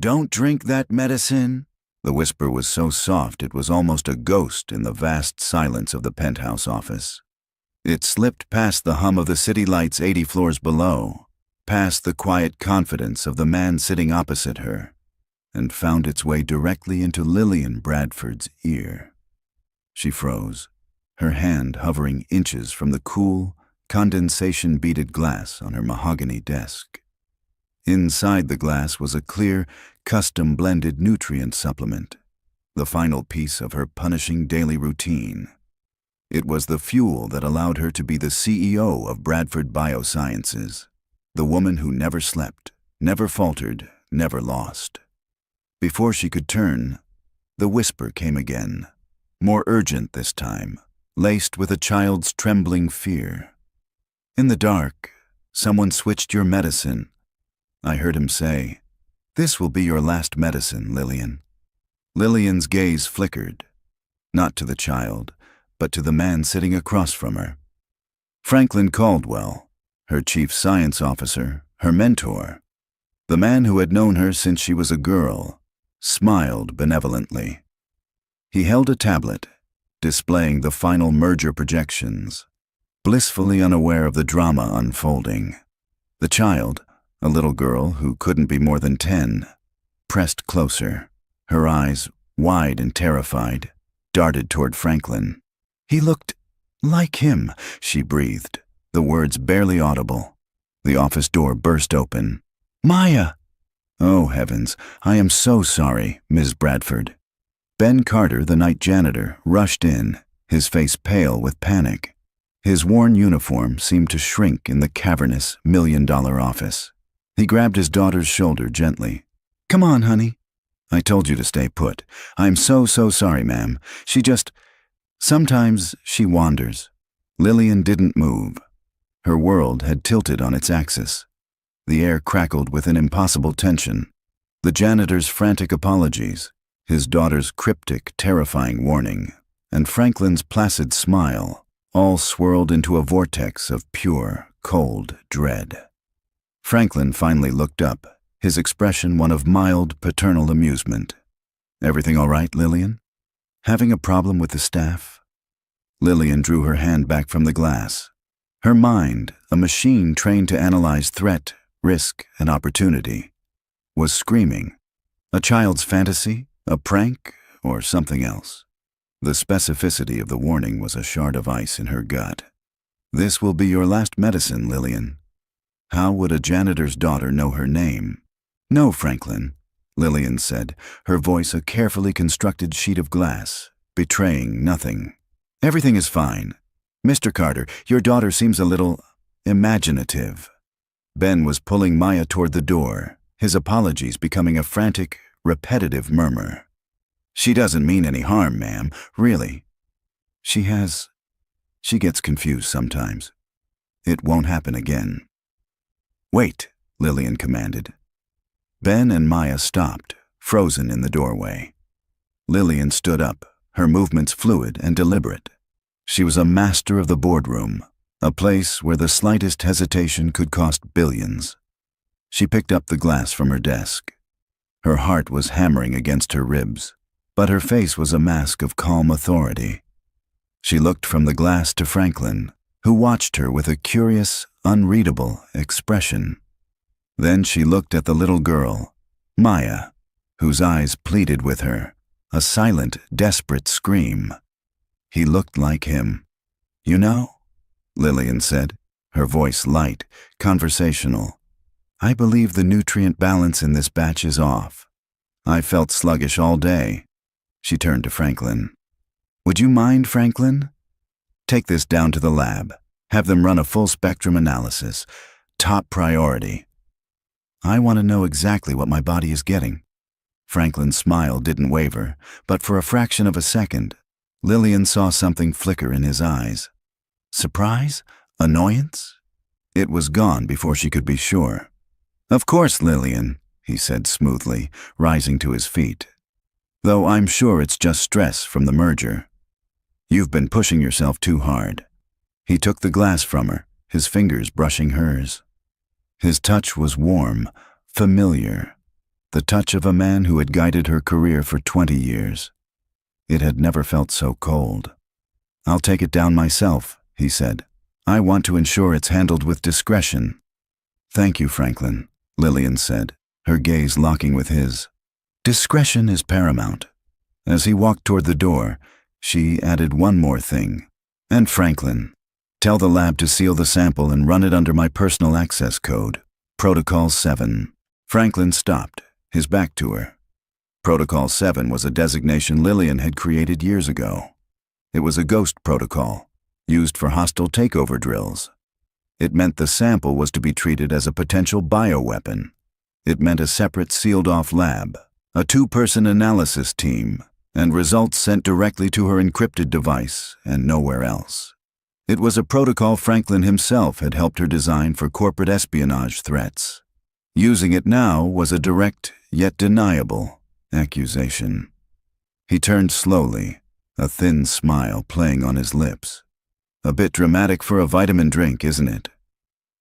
"Don't drink that medicine." The whisper was so soft it was almost a ghost in the vast silence of the penthouse office. It slipped past the hum of the city lights 80 floors below, past the quiet confidence of the man sitting opposite her, and found its way directly into Lillian Bradford's ear. She froze, her hand hovering inches from the cool, condensation-beaded glass on her mahogany desk. Inside the glass was a clear, custom-blended nutrient supplement, the final piece of her punishing daily routine. It was the fuel that allowed her to be the CEO of Bradford Biosciences, the woman who never slept, never faltered, never lost. Before she could turn, the whisper came again, more urgent this time, laced with a child's trembling fear. "In the dark, someone switched your medicine." I heard him say, "This will be your last medicine, Lillian." Lillian's gaze flickered, not to the child, but to the man sitting across from her. Franklin Caldwell, her chief science officer, her mentor, the man who had known her since she was a girl, smiled benevolently. He held a tablet, displaying the final merger projections, blissfully unaware of the drama unfolding. The child, a little girl who couldn't be more than 10, pressed closer, her eyes, wide and terrified, darted toward Franklin. "He looked like him," she breathed, the words barely audible. The office door burst open. "Maya!" "Oh, heavens, I am so sorry, Ms. Bradford." Ben Carter, the night janitor, rushed in, his face pale with panic. His worn uniform seemed to shrink in the cavernous, million-dollar office. He grabbed his daughter's shoulder gently. "Come on, honey." "I told you to stay put. I'm so sorry, ma'am. Sometimes she wanders." Lillian didn't move. Her world had tilted on its axis. The air crackled with an impossible tension. The janitor's frantic apologies, his daughter's cryptic, terrifying warning, and Franklin's placid smile, all swirled into a vortex of pure, cold dread. Franklin finally looked up, his expression one of mild, paternal amusement. "Everything all right, Lillian? Having a problem with the staff?" Lillian drew her hand back from the glass. Her mind, a machine trained to analyze threat, risk, and opportunity, was screaming. A child's fantasy? A prank? Or something else? The specificity of the warning was a shard of ice in her gut. "This will be your last medicine, Lillian." How would a janitor's daughter know her name? "No, Franklin," Lillian said, her voice a carefully constructed sheet of glass, betraying nothing. "Everything is fine. Mr. Carter, your daughter seems a little imaginative." Ben was pulling Maya toward the door, his apologies becoming a frantic, repetitive murmur. "She doesn't mean any harm, ma'am, really." She gets confused sometimes. It won't happen again." "Wait," Lillian commanded. Ben and Maya stopped, frozen in the doorway. Lillian stood up, her movements fluid and deliberate. She was a master of the boardroom, a place where the slightest hesitation could cost billions. She picked up the glass from her desk. Her heart was hammering against her ribs, but her face was a mask of calm authority. She looked from the glass to Franklin, who watched her with a curious, unreadable expression. Then she looked at the little girl, Maya, whose eyes pleaded with her, a silent, desperate scream. He looked like him. "You know," Lillian said, her voice light, conversational, "I believe the nutrient balance in this batch is off. I felt sluggish all day." She turned to Franklin. "Would you mind, Franklin? Take this down to the lab. Have them run a full-spectrum analysis. Top priority. I want to know exactly what my body is getting." Franklin's smile didn't waver, but for a fraction of a second, Lillian saw something flicker in his eyes. Surprise? Annoyance? It was gone before she could be sure. "Of course, Lillian," he said smoothly, rising to his feet. "Though I'm sure it's just stress from the merger. You've been pushing yourself too hard." He took the glass from her, his fingers brushing hers. His touch was warm, familiar. the touch of a man who had guided her career for 20 years. It had never felt so cold. "I'll take it down myself," he said. "I want to ensure it's handled with discretion." "Thank you, Franklin," Lillian said, her gaze locking with his. "Discretion is paramount." As he walked toward the door, she added one more thing. "And Franklin, tell the lab to seal the sample and run it under my personal access code, Protocol 7. Franklin stopped, his back to her. Protocol 7 was a designation Lillian had created years ago. It was a ghost protocol, used for hostile takeover drills. It meant the sample was to be treated as a potential bioweapon. It meant a separate sealed-off lab, a 2-person analysis team, and results sent directly to her encrypted device and nowhere else. It was a protocol Franklin himself had helped her design for corporate espionage threats. Using it now was a direct, yet deniable, accusation. He turned slowly, a thin smile playing on his lips. "A bit dramatic for a vitamin drink, isn't it?"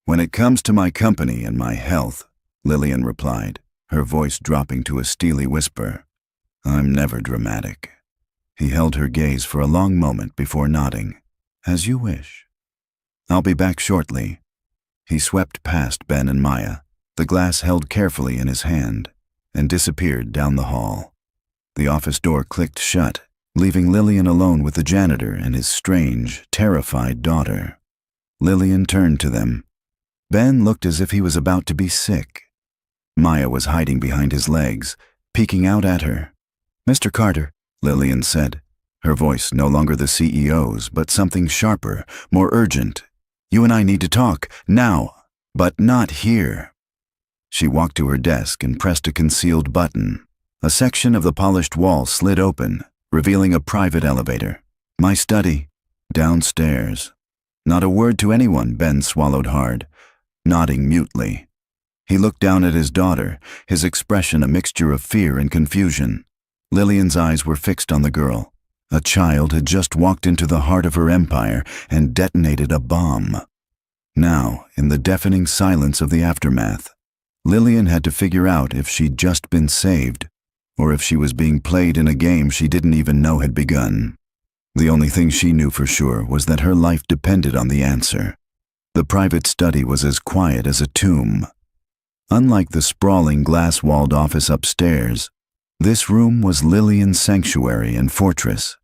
"When it comes to my company and my health," Lillian replied, her voice dropping to a steely whisper, "I'm never dramatic." He held her gaze for a long moment before nodding. "As you wish." "I'll be back shortly." He swept past Ben and Maya, the glass held carefully in his hand, and disappeared down the hall. The office door clicked shut, leaving Lillian alone with the janitor and his strange, terrified daughter. Lillian turned to them. Ben looked as if he was about to be sick. Maya was hiding behind his legs, peeking out at her. "Mr. Carter," Lillian said, her voice no longer the CEO's, but something sharper, more urgent. "You and I need to talk, now, but not here." She walked to her desk and pressed a concealed button. A section of the polished wall slid open, revealing a private elevator. "My study." Downstairs. Not a word to anyone, Ben swallowed hard, nodding mutely. He looked down at his daughter, his expression a mixture of fear and confusion. Lillian's eyes were fixed on the girl. A child had just walked into the heart of her empire and detonated a bomb. Now, in the deafening silence of the aftermath, Lillian had to figure out if she'd just been saved, or if she was being played in a game she didn't even know had begun. The only thing she knew for sure was that her life depended on the answer. The private study was as quiet as a tomb. Unlike the sprawling glass-walled office upstairs, this room was Lillian's sanctuary and fortress.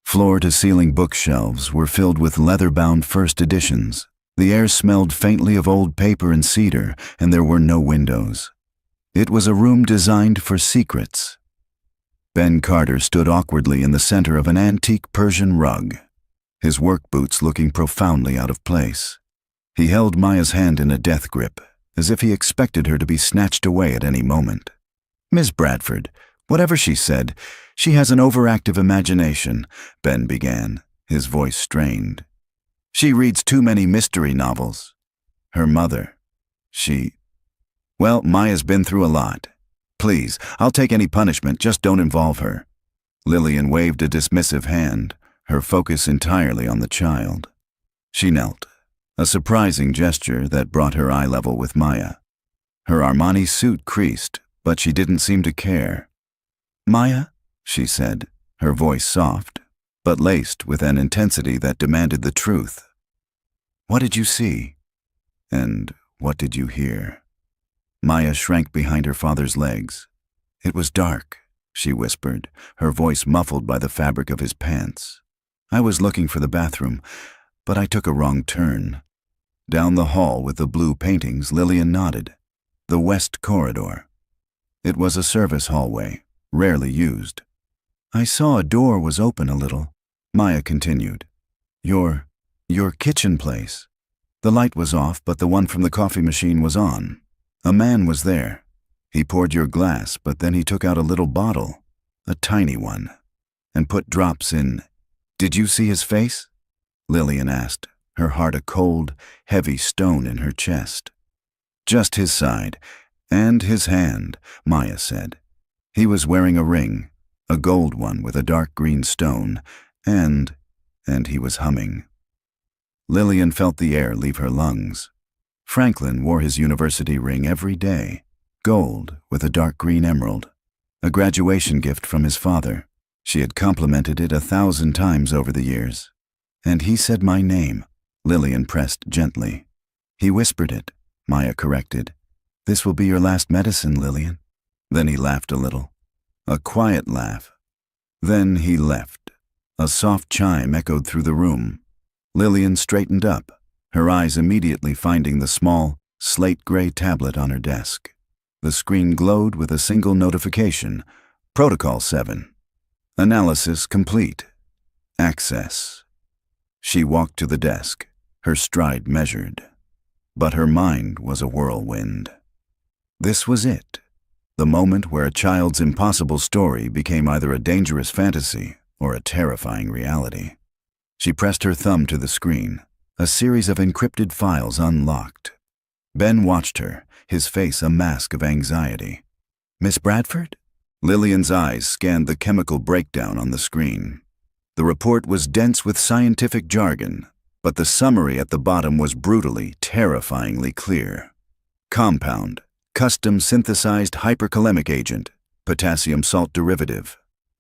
Floor-to-ceiling bookshelves were filled with leather-bound first editions. The air smelled faintly of old paper and cedar, and there were no windows. It was a room designed for secrets. Ben Carter stood awkwardly in the center of an antique Persian rug, his work boots looking profoundly out of place. He held Maya's hand in a death grip, as if he expected her to be snatched away at any moment. "Miss Bradford, whatever she said, she has an overactive imagination," Ben began, his voice strained. "She reads too many mystery novels." Her mother. Well, Maya's been through a lot. Please, I'll take any punishment, just don't involve her." Lillian waved a dismissive hand, her focus entirely on the child. She knelt, a surprising gesture that brought her eye level with Maya. Her Armani suit creased, but she didn't seem to care. "Maya," she said, her voice soft, but laced with an intensity that demanded the truth. "What did you see? And what did you hear?" Maya shrank behind her father's legs. "It was dark," she whispered, her voice muffled by the fabric of his pants. "I was looking for the bathroom, but I took a wrong turn." Down the hall with the blue paintings, Lillian nodded. The west corridor. It was a service hallway, rarely used. "I saw a door was open a little," Maya continued. Your kitchen place. The light was off, but the one from the coffee machine was on. A man was there. He poured your glass, but then he took out a little bottle, a tiny one, and put drops in. Did you see his face?" Lillian asked, her heart a cold, heavy stone in her chest. "Just his side, and his hand," Maya said. "He was wearing a ring, a gold one with a dark green stone, and he was humming." Lillian felt the air leave her lungs. Franklin wore his university ring every day. gold with a dark green emerald, a graduation gift from his father. She had complimented it 1,000 times over the years. And he said my name, Lillian pressed gently. He whispered it, Maya corrected. This will be your last medicine, Lillian. Then he laughed a little. A quiet laugh. Then he left. A soft chime echoed through the room. Lillian straightened up, her eyes immediately finding the small, slate-gray tablet on her desk. The screen glowed with a single notification. Protocol 7. Analysis complete. Access. She walked to the desk, her stride measured. But her mind was a whirlwind. This was it. The moment where a child's impossible story became either a dangerous fantasy or a terrifying reality. She pressed her thumb to the screen. A series of encrypted files unlocked. Ben watched her, his face a mask of anxiety. Miss Bradford? Lillian's eyes scanned the chemical breakdown on the screen. The report was dense with scientific jargon, but the summary at the bottom was brutally, terrifyingly clear. Compound. Custom synthesized hyperkalemic agent, potassium salt derivative.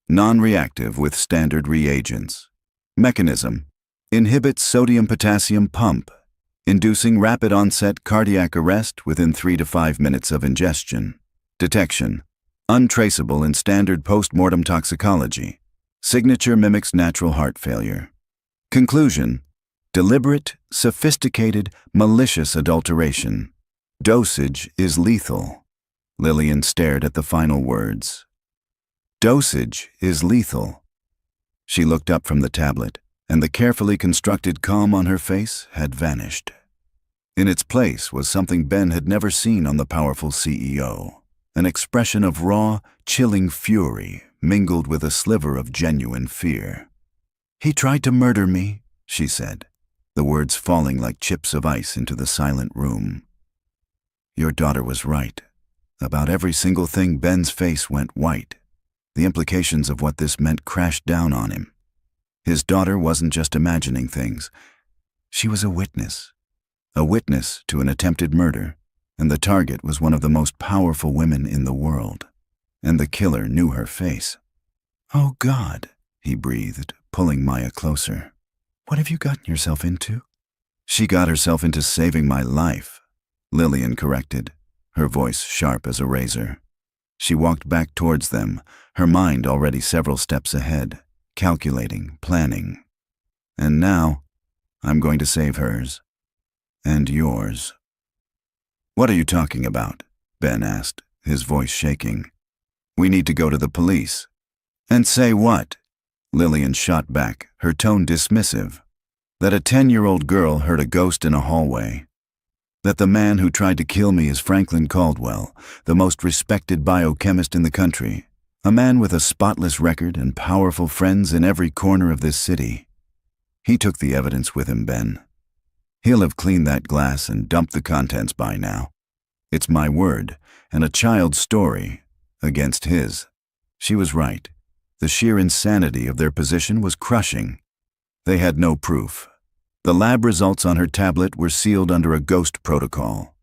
Non-reactive with standard reagents. Mechanism. Inhibits sodium-potassium pump, inducing rapid onset cardiac arrest within 3 to 5 minutes of ingestion. Detection. Untraceable in standard post-mortem toxicology. Signature mimics natural heart failure. Conclusion. Deliberate, sophisticated, malicious adulteration. Dosage is lethal. Lillian stared at the final words. Dosage is lethal. She looked up from the tablet, and the carefully constructed calm on her face had vanished. In its place was something Ben had never seen on the powerful CEO, an expression of raw, chilling fury mingled with a sliver of genuine fear. He tried to murder me, she said, the words falling like chips of ice into the silent room. Your daughter was right. About every single thing. Ben's face went white. The implications of what this meant crashed down on him. His daughter wasn't just imagining things. She was a witness to an attempted murder, and the target was one of the most powerful women in the world. And the killer knew her face. Oh God, he breathed, pulling Maya closer. What have you gotten yourself into? She got herself into saving my life, Lillian corrected, her voice sharp as a razor. She walked back towards them, her mind already several steps ahead, calculating, planning. And now, I'm going to save hers. And yours. What are you talking about? Ben asked, his voice shaking. We need to go to the police. And say what? Lillian shot back, her tone dismissive. That a 10-year-old girl heard a ghost in a hallway. That the man who tried to kill me is Franklin Caldwell, the most respected biochemist in the country, a man with a spotless record and powerful friends in every corner of this city. He took the evidence with him, Ben. He'll have cleaned that glass and dumped the contents by now. It's my word, and a child's story, against his. She was right. The sheer insanity of their position was crushing. They had no proof. The lab results on her tablet were sealed under a ghost protocol.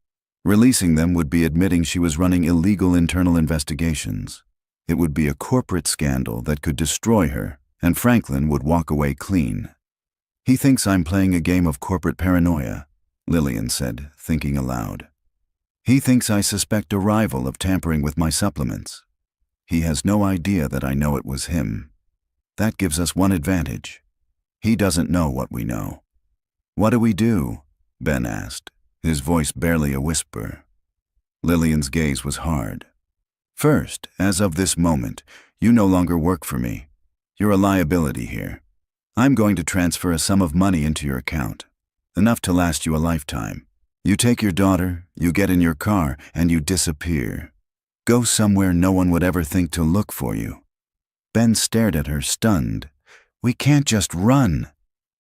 Releasing them would be admitting she was running illegal internal investigations. It would be a corporate scandal that could destroy her, and Franklin would walk away clean. He thinks I'm playing a game of corporate paranoia, Lillian said, thinking aloud. He thinks I suspect a rival of tampering with my supplements. He has no idea that I know it was him. That gives us one advantage. He doesn't know what we know. What do we do? Ben asked, his voice barely a whisper. Lillian's gaze was hard. First, as of this moment, you no longer work for me. You're a liability here. I'm going to transfer a sum of money into your account, enough to last you a lifetime. You take your daughter, you get in your car, and you disappear. Go somewhere no one would ever think to look for you. Ben stared at her, stunned. We can't just run.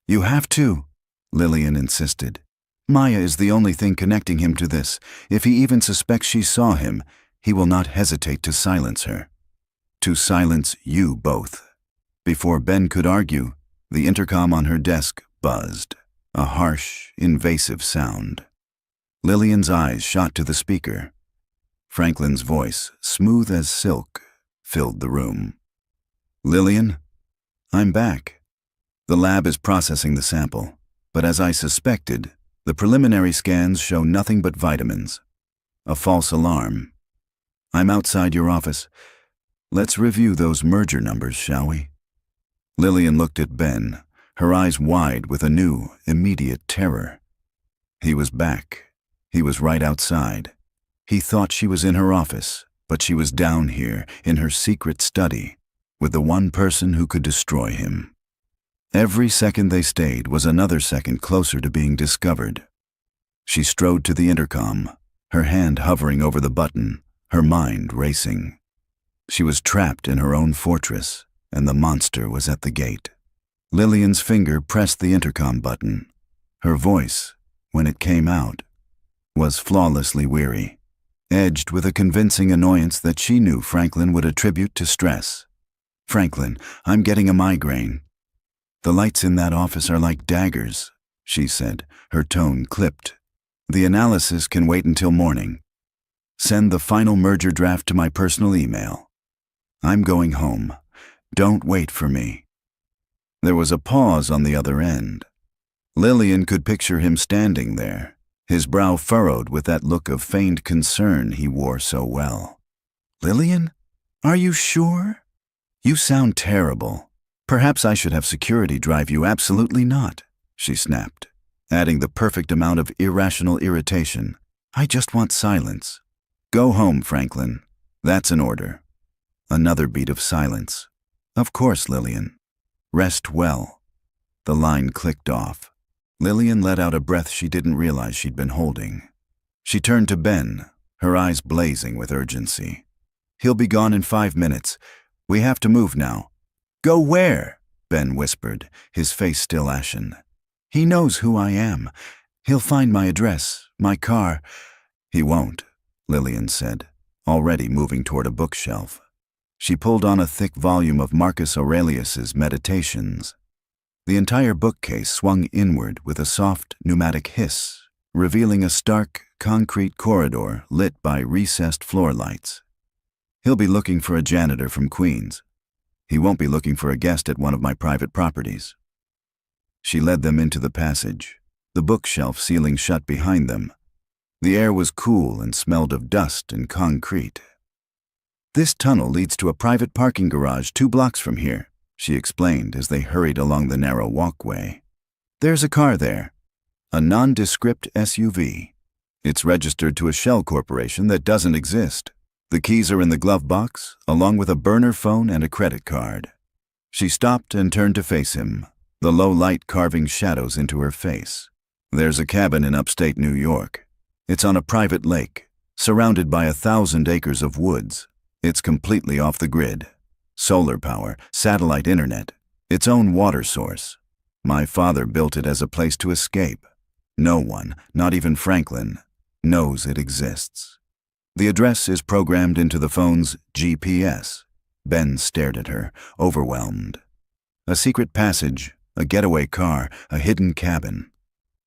You have to, Lillian insisted. Maya is the only thing connecting him to this. If he even suspects she saw him, he will not hesitate to silence her. To silence you both. Before Ben could argue, the intercom on her desk buzzed, a harsh, invasive sound. Lillian's eyes shot to the speaker. Franklin's voice, smooth as silk, filled the room. "Lillian, I'm back. The lab is processing the sample, but as I suspected, the preliminary scans show nothing but vitamins. A false alarm. I'm outside your office. Let's review those merger numbers, shall we?" Lillian looked at Ben, her eyes wide with a new, immediate terror. He was back. He was right outside. He thought she was in her office, but she was down here in her secret study with the one person who could destroy him. Every second they stayed was another second closer to being discovered. She strode to the intercom, her hand hovering over the button, her mind racing. She was trapped in her own fortress, and the monster was at the gate. Lillian's finger pressed the intercom button. Her voice, when it came out, was flawlessly weary, edged with a convincing annoyance that she knew Franklin would attribute to stress. "Franklin, I'm getting a migraine." "The lights in that office are like daggers," she said, her tone clipped. "The analysis can wait until morning. Send the final merger draft to my personal email. I'm going home. Don't wait for me." There was a pause on the other end. Lillian could picture him standing there, his brow furrowed with that look of feigned concern he wore so well. "Lillian? Are you sure? You sound terrible. Perhaps I should have security drive you." "Absolutely not," she snapped, adding the perfect amount of irrational irritation. "I just want silence." "Go home, Franklin. That's an order." Another beat of silence. "Of course, Lillian. Rest well." The line clicked off. Lillian let out a breath she didn't realize she'd been holding. She turned to Ben, her eyes blazing with urgency. "He'll be gone in 5 minutes. We have to move now." "Go where?" Ben whispered, his face still ashen. "He knows who I am. He'll find my address, my car." "He won't," Lillian said, already moving toward a bookshelf. She pulled on a thick volume of Marcus Aurelius's Meditations. The entire bookcase swung inward with a soft, pneumatic hiss, revealing a stark, concrete corridor lit by recessed floor lights. "He'll be looking for a janitor from Queens. He won't be looking for a guest at one of my private properties." She led them into the passage, the bookshelf ceiling shut behind them. The air was cool and smelled of dust and concrete. "This tunnel leads to a private parking garage 2 blocks from here," she explained as they hurried along the narrow walkway. "There's a car there, a nondescript SUV. It's registered to a shell corporation that doesn't exist. The keys are in the glove box, along with a burner phone and a credit card." She stopped and turned to face him, the low light carving shadows into her face. "There's a cabin in upstate New York. It's on a private lake, surrounded by 1,000 acres of woods. It's completely off the grid. Solar power, satellite internet, its own water source. My father built it as a place to escape. No one, not even Franklin, knows it exists." The address is programmed into the phone's GPS. Ben stared at her, overwhelmed. A secret passage, a getaway car, a hidden cabin.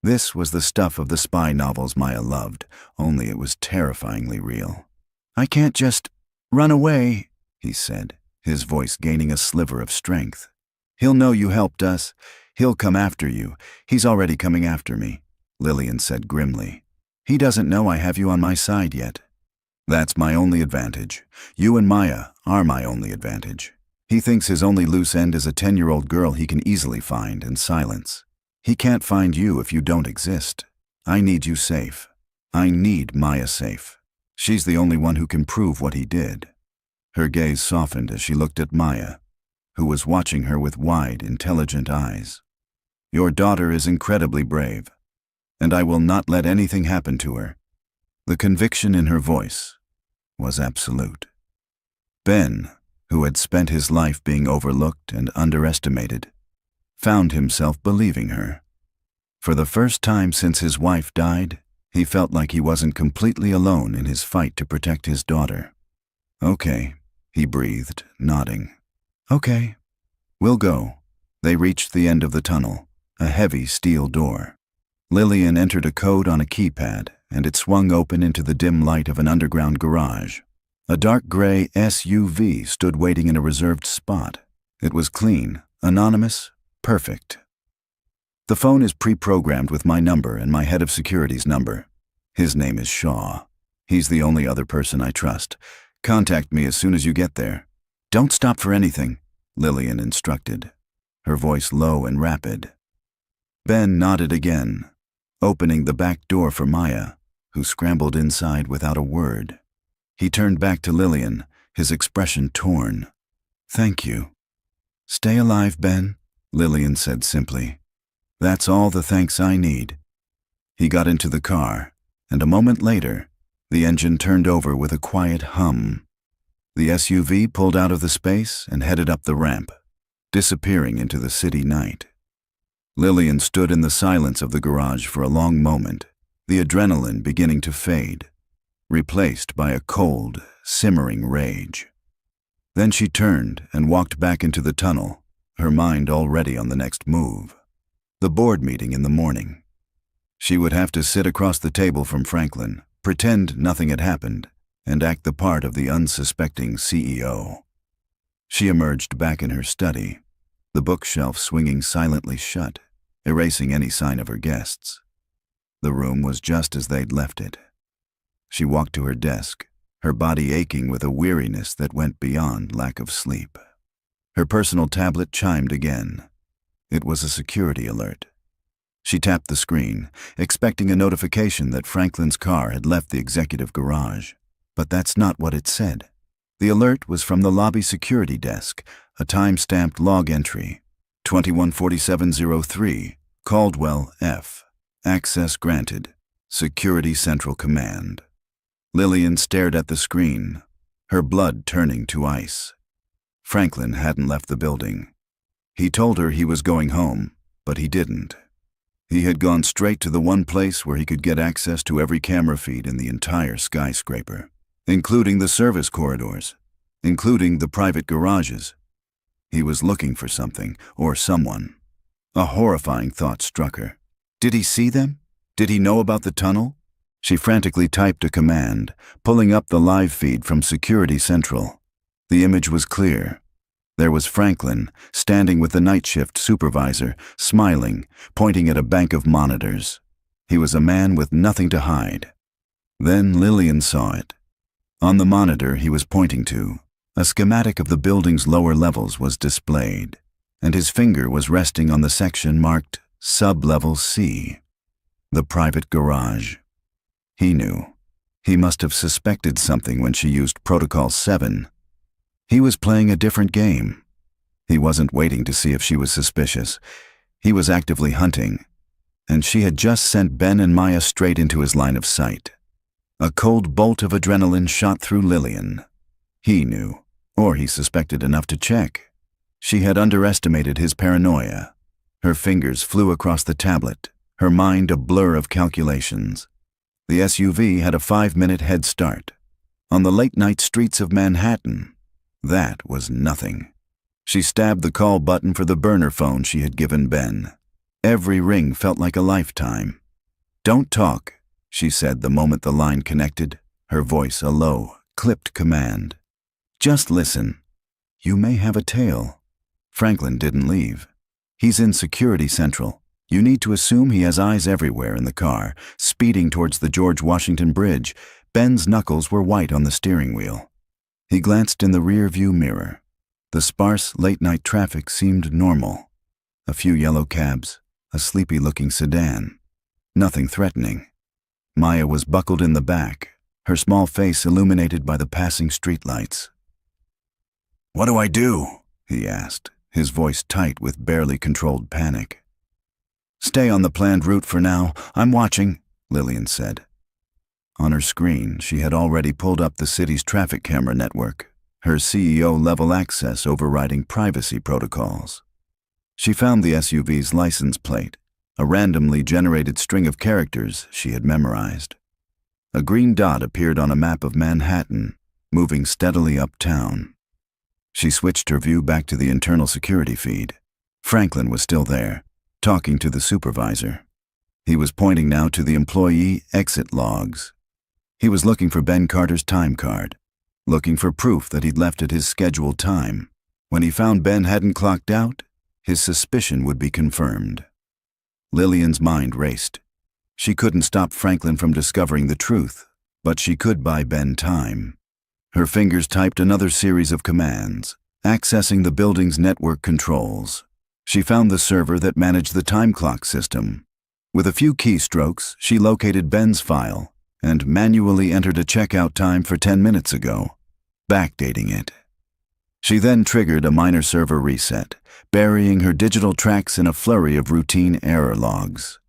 This was the stuff of the spy novels Maya loved, only it was terrifyingly real. "I can't just run away," he said, his voice gaining a sliver of strength. "He'll know you helped us. He'll come after you. He's already coming after me," Lillian said grimly. "He doesn't know I have you on my side yet." "That's my only advantage. You and Maya are my only advantage. He thinks his only loose end is a 10-year-old girl he can easily find and silence. He can't find you if you don't exist. I need you safe. I need Maya safe. She's the only one who can prove what he did." Her gaze softened as she looked at Maya, who was watching her with wide, intelligent eyes. "Your daughter is incredibly brave, and I will not let anything happen to her." The conviction in her voice was absolute. Ben, who had spent his life being overlooked and underestimated, found himself believing her. For the first time since his wife died, he felt like he wasn't completely alone in his fight to protect his daughter. "Okay," he breathed, nodding. "Okay, we'll go." They reached the end of the tunnel, a heavy steel door. Lillian entered a code on a keypad and it swung open into the dim light of an underground garage. A dark gray SUV stood waiting in a reserved spot. It was clean, anonymous, perfect. "The phone is pre-programmed with my number and my head of security's number. His name is Shaw. He's the only other person I trust. Contact me as soon as you get there. Don't stop for anything," Lillian instructed, her voice low and rapid. Ben nodded again, opening the back door for Maya, who scrambled inside without a word. He turned back to Lillian, his expression torn. "Thank you." "Stay alive, Ben," Lillian said simply. "That's all the thanks I need." He got into the car, and a moment later, the engine turned over with a quiet hum. The SUV pulled out of the space and headed up the ramp, disappearing into the city night. Lillian stood in the silence of the garage for a long moment, the adrenaline beginning to fade, replaced by a cold, simmering rage. Then she turned and walked back into the tunnel, her mind already on the next move. The board meeting in the morning. She would have to sit across the table from Franklin, pretend nothing had happened, and act the part of the unsuspecting CEO. She emerged back in her study, the bookshelf swinging silently shut, erasing any sign of her guests. The room was just as they'd left it. She walked to her desk, her body aching with a weariness that went beyond lack of sleep. Her personal tablet chimed again. It was a security alert. She tapped the screen, expecting a notification that Franklin's car had left the executive garage. But that's not what it said. The alert was from the lobby security desk, a time-stamped log entry. 214703, Caldwell F. Access granted. Security Central Command. Lillian stared at the screen, her blood turning to ice. Franklin hadn't left the building. He told her he was going home, but he didn't. He had gone straight to the one place where he could get access to every camera feed in the entire skyscraper, including the service corridors, including the private garages. He was looking for something, or someone. A horrifying thought struck her. Did he see them? Did he know about the tunnel? She frantically typed a command, pulling up the live feed from Security Central. The image was clear. There was Franklin, standing with the night shift supervisor, smiling, pointing at a bank of monitors. He was a man with nothing to hide. Then Lillian saw it. On the monitor he was pointing to, a schematic of the building's lower levels was displayed, and his finger was resting on the section marked Sub-Level C, the private garage. He knew. He must have suspected something when she used Protocol 7. He was playing a different game. He wasn't waiting to see if she was suspicious. He was actively hunting, and she had just sent Ben and Maya straight into his line of sight. A cold bolt of adrenaline shot through Lillian. He knew, or he suspected enough to check. She had underestimated his paranoia. Her fingers flew across the tablet, her mind a blur of calculations. The SUV had a 5-minute head start. On the late-night streets of Manhattan, that was nothing. She stabbed the call button for the burner phone she had given Ben. Every ring felt like a lifetime. "Don't talk," she said the moment the line connected, her voice a low, clipped command. "Just listen. You may have a tail." Franklin didn't leave. "He's in Security Central. You need to assume he has eyes everywhere in the car, speeding towards the George Washington Bridge. Ben's knuckles were white on the steering wheel." He glanced in the rear-view mirror. The sparse, late-night traffic seemed normal. A few yellow cabs, a sleepy-looking sedan. Nothing threatening. Maya was buckled in the back, her small face illuminated by the passing streetlights. "What do I do?" he asked, his voice tight with barely controlled panic. "Stay on the planned route for now. I'm watching," Lillian said. On her screen, she had already pulled up the city's traffic camera network, her CEO-level access overriding privacy protocols. She found the SUV's license plate, a randomly generated string of characters she had memorized. A green dot appeared on a map of Manhattan, moving steadily uptown. She switched her view back to the internal security feed. Franklin was still there, talking to the supervisor. He was pointing now to the employee exit logs. He was looking for Ben Carter's time card, looking for proof that he'd left at his scheduled time. When he found Ben hadn't clocked out, his suspicion would be confirmed. Lillian's mind raced. She couldn't stop Franklin from discovering the truth, but she could buy Ben time. Her fingers typed another series of commands, accessing the building's network controls. She found the server that managed the time clock system. With a few keystrokes, she located Ben's file and manually entered a checkout time for 10 minutes ago, backdating it. She then triggered a minor server reset, burying her digital tracks in a flurry of routine error logs.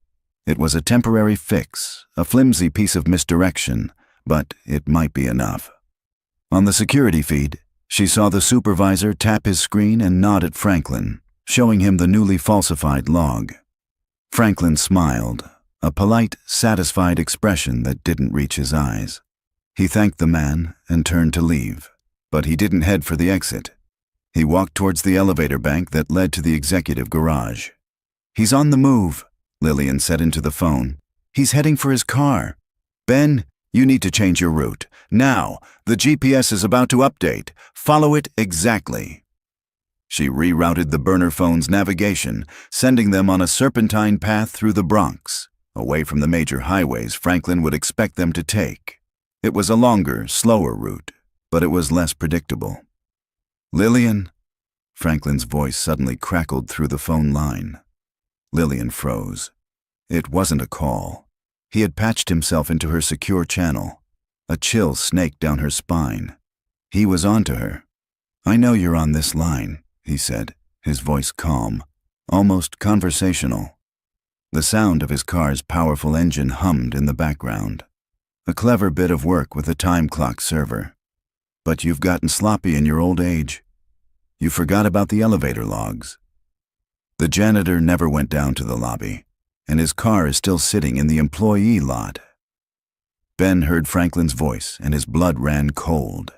It was a temporary fix, a flimsy piece of misdirection, but it might be enough. On the security feed, she saw the supervisor tap his screen and nod at Franklin, showing him the newly falsified log. Franklin smiled, a polite, satisfied expression that didn't reach his eyes. He thanked the man and turned to leave, but he didn't head for the exit. He walked towards the elevator bank that led to the executive garage. "He's on the move," Lillian said into the phone. "He's heading for his car. Ben, you need to change your route. Now, the GPS is about to update. Follow it exactly." She rerouted the burner phone's navigation, sending them on a serpentine path through the Bronx, away from the major highways Franklin would expect them to take. It was a longer, slower route, but it was less predictable. "Lillian?" Franklin's voice suddenly crackled through the phone line. Lillian froze. It wasn't a call. He had patched himself into her secure channel. A chill snaked down her spine. He was onto her. "I know you're on this line," he said, his voice calm, almost conversational. The sound of his car's powerful engine hummed in the background. A clever bit of work with a time clock server. "But you've gotten sloppy in your old age. You forgot about the elevator logs." The janitor never went down to the lobby, and his car is still sitting in the employee lot. Ben heard Franklin's voice, and his blood ran cold.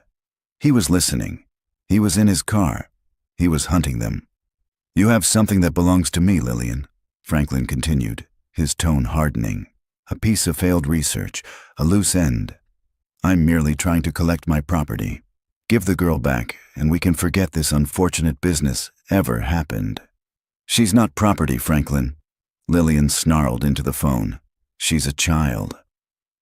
He was listening. He was in his car. He was hunting them. "You have something that belongs to me, Lillian," Franklin continued, his tone hardening. "A piece of failed research, a loose end. I'm merely trying to collect my property. Give the girl back, and we can forget this unfortunate business ever happened." "She's not property, Franklin," Lillian snarled into the phone. "She's a child."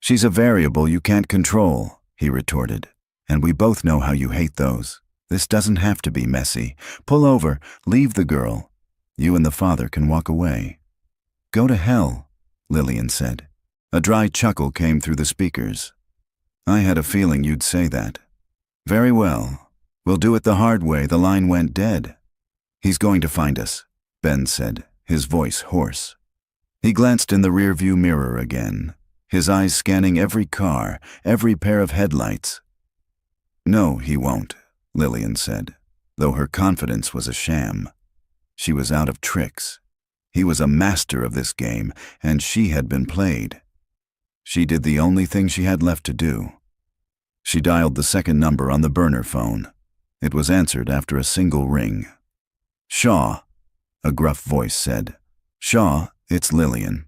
"She's a variable you can't control," he retorted. "And we both know how you hate those. This doesn't have to be messy. Pull over, leave the girl. You and the father can walk away." "Go to hell," Lillian said. A dry chuckle came through the speakers. "I had a feeling you'd say that." "Very well. We'll do it the hard way. The line went dead." "He's going to find us," Ben said, his voice hoarse. He glanced in the rearview mirror again, his eyes scanning every car, every pair of headlights. "No, he won't," Lillian said, though her confidence was a sham. She was out of tricks. He was a master of this game, and she had been played. She did the only thing she had left to do. She dialed the second number on the burner phone. It was answered after a single ring. "Shaw," a gruff voice said. "Shaw, it's Lillian.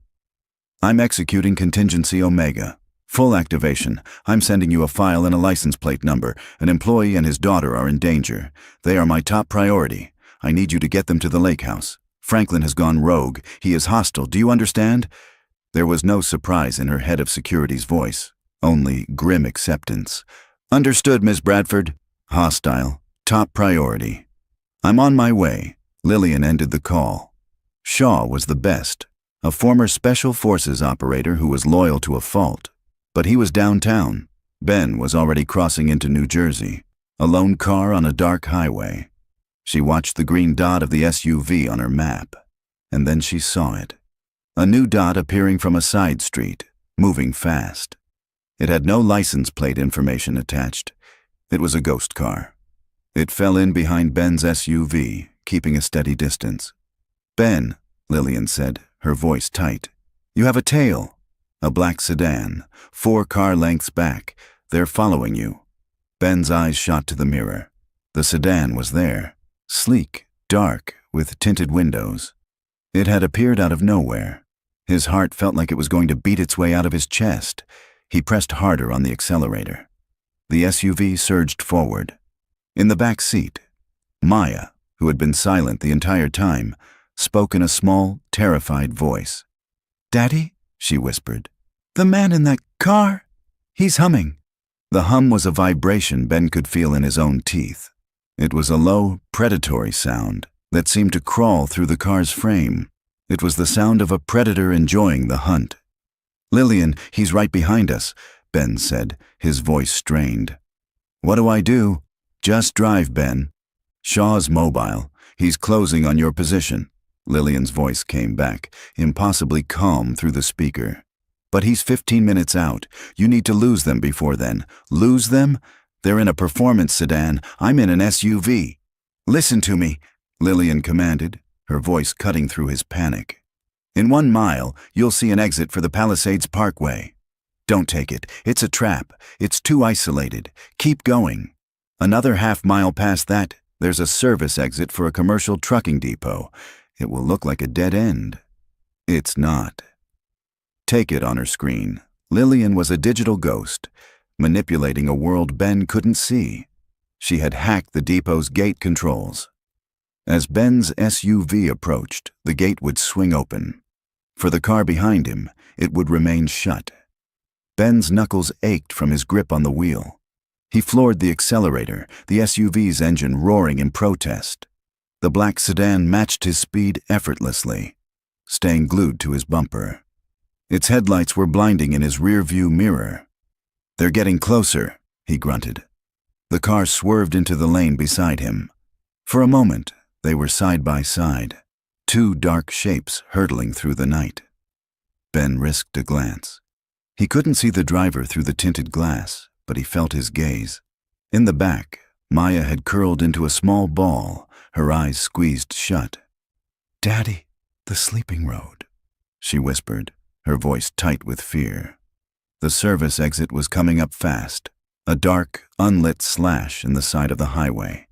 I'm executing contingency Omega. Full activation. I'm sending you a file and a license plate number. An employee and his daughter are in danger. They are my top priority. I need you to get them to the lake house. Franklin has gone rogue. He is hostile. Do you understand?" There was no surprise in her head of security's voice, only grim acceptance. "Understood, Miss Bradford. Hostile. Top priority. I'm on my way." Lillian ended the call. Shaw was the best, a former Special Forces operator who was loyal to a fault. But he was downtown. Ben was already crossing into New Jersey, a lone car on a dark highway. She watched the green dot of the SUV on her map, and then she saw it. A new dot appearing from a side street, moving fast. It had no license plate information attached. It was a ghost car. It fell in behind Ben's SUV, keeping a steady distance. "Ben," Lillian said, her voice tight. "You have a tail." A black sedan, 4 car lengths back. "They're following you." Ben's eyes shot to the mirror. The sedan was there, sleek, dark, with tinted windows. It had appeared out of nowhere. His heart felt like it was going to beat its way out of his chest. He pressed harder on the accelerator. The SUV surged forward. In the back seat, Maya, who had been silent the entire time, spoke in a small, terrified voice. "Daddy," she whispered, "the man in that car, he's humming." The hum was a vibration Ben could feel in his own teeth. It was a low, predatory sound that seemed to crawl through the car's frame. It was the sound of a predator enjoying the hunt. "Lillian, he's right behind us," Ben said, his voice strained. "What do I do?" "Just drive, Ben. Shaw's mobile. He's closing on your position." Lillian's voice came back, impossibly calm through the speaker. "But he's 15 minutes out. You need to lose them before then." "Lose them? They're in a performance sedan. I'm in an SUV." "Listen to me," Lillian commanded, her voice cutting through his panic. "In 1 mile, you'll see an exit for the Palisades Parkway. Don't take it. It's a trap. It's too isolated. Keep going. Another half-mile past that, there's a service exit for a commercial trucking depot. It will look like a dead end. It's not." Take it on her screen. Lillian was a digital ghost, manipulating a world Ben couldn't see. She had hacked the depot's gate controls. As Ben's SUV approached, the gate would swing open. For the car behind him, it would remain shut. Ben's knuckles ached from his grip on the wheel. He floored the accelerator, the SUV's engine roaring in protest. The black sedan matched his speed effortlessly, staying glued to his bumper. Its headlights were blinding in his rear-view mirror. "They're getting closer," he grunted. The car swerved into the lane beside him. For a moment, they were side by side, two dark shapes hurtling through the night. Ben risked a glance. He couldn't see the driver through the tinted glass, but he felt his gaze. In the back, Maya had curled into a small ball, her eyes squeezed shut. "Daddy, the sleeping road," she whispered, her voice tight with fear. The service exit was coming up fast, a dark, unlit slash in the side of the highway.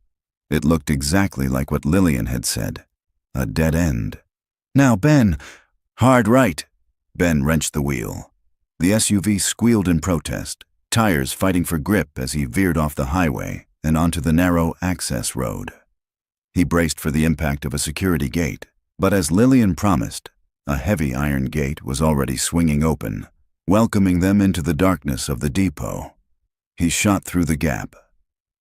It looked exactly like what Lillian had said, a dead end. "Now, Ben!" "Hard right!" Ben wrenched the wheel. The SUV squealed in protest, tires fighting for grip as he veered off the highway and onto the narrow access road. He braced for the impact of a security gate, but as Lillian promised, a heavy iron gate was already swinging open, welcoming them into the darkness of the depot. He shot through the gap.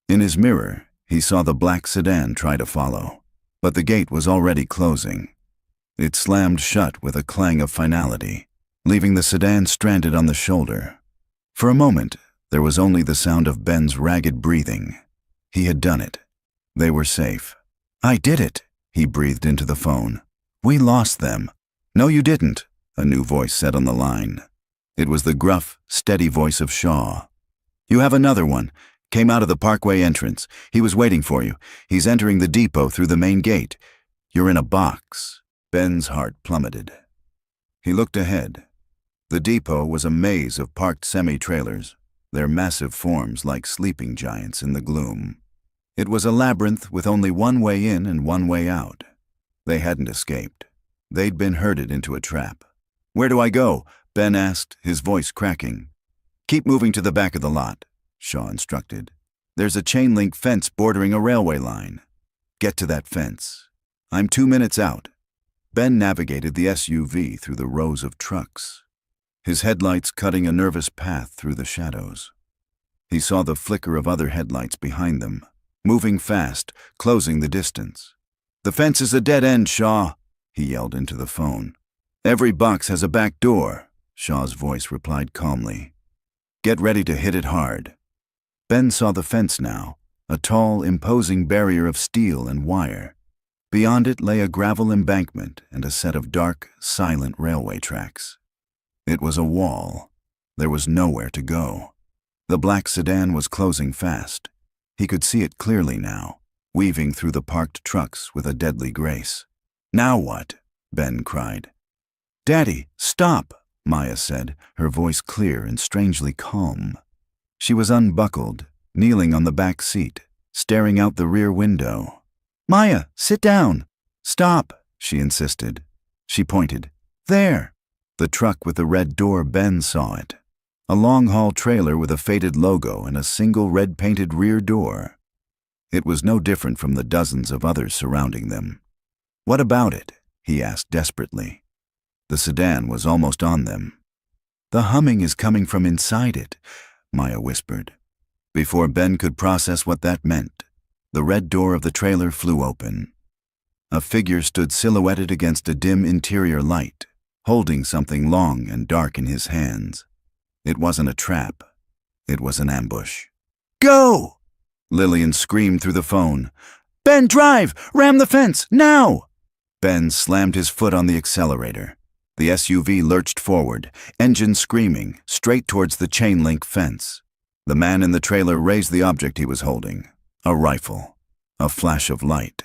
In his mirror, he saw the black sedan try to follow, but the gate was already closing. It slammed shut with a clang of finality, leaving the sedan stranded on the shoulder. For a moment, there was only the sound of Ben's ragged breathing. He had done it. They were safe. "I did it," he breathed into the phone. "We lost them." "No, you didn't," a new voice said on the line. It was the gruff, steady voice of Shaw. "You have another one. Came out of the Parkway entrance. He was waiting for you. He's entering the depot through the main gate. You're in a box." Ben's heart plummeted. He looked ahead. The depot was a maze of parked semi-trailers, their massive forms like sleeping giants in the gloom. It was a labyrinth with only one way in and one way out. They hadn't escaped. They'd been herded into a trap. "Where do I go?" Ben asked, his voice cracking. "Keep moving to the back of the lot," Shaw instructed. "There's a chain-link fence bordering a railway line. Get to that fence. I'm 2 minutes out." Ben navigated the SUV through the rows of trucks, his headlights cutting a nervous path through the shadows. He saw the flicker of other headlights behind them, moving fast, closing the distance. "The fence is a dead end, Shaw," he yelled into the phone. "Every box has a back door," Shaw's voice replied calmly. "Get ready to hit it hard." Ben saw the fence now, a tall, imposing barrier of steel and wire. Beyond it lay a gravel embankment and a set of dark, silent railway tracks. It was a wall. There was nowhere to go. The black sedan was closing fast. He could see it clearly now, weaving through the parked trucks with a deadly grace. "Now what?" Ben cried. "Daddy, stop," Maya said, her voice clear and strangely calm. She was unbuckled, kneeling on the back seat, staring out the rear window. "Maya, sit down." "Stop," she insisted. She pointed. "There." The truck with the red door, Ben saw it. A long-haul trailer with a faded logo and a single red-painted rear door. It was no different from the dozens of others surrounding them. "What about it?" he asked desperately. The sedan was almost on them. "The humming is coming from inside it," Maya whispered. Before Ben could process what that meant, the red door of the trailer flew open. A figure stood silhouetted against a dim interior light, holding something long and dark in his hands. It wasn't a trap. It was an ambush. "Go!" Lillian screamed through the phone. "Ben, drive! Ram the fence, now!" Ben slammed his foot on the accelerator. The SUV lurched forward, engine screaming, straight towards the chain-link fence. The man in the trailer raised the object he was holding. A rifle. A flash of light.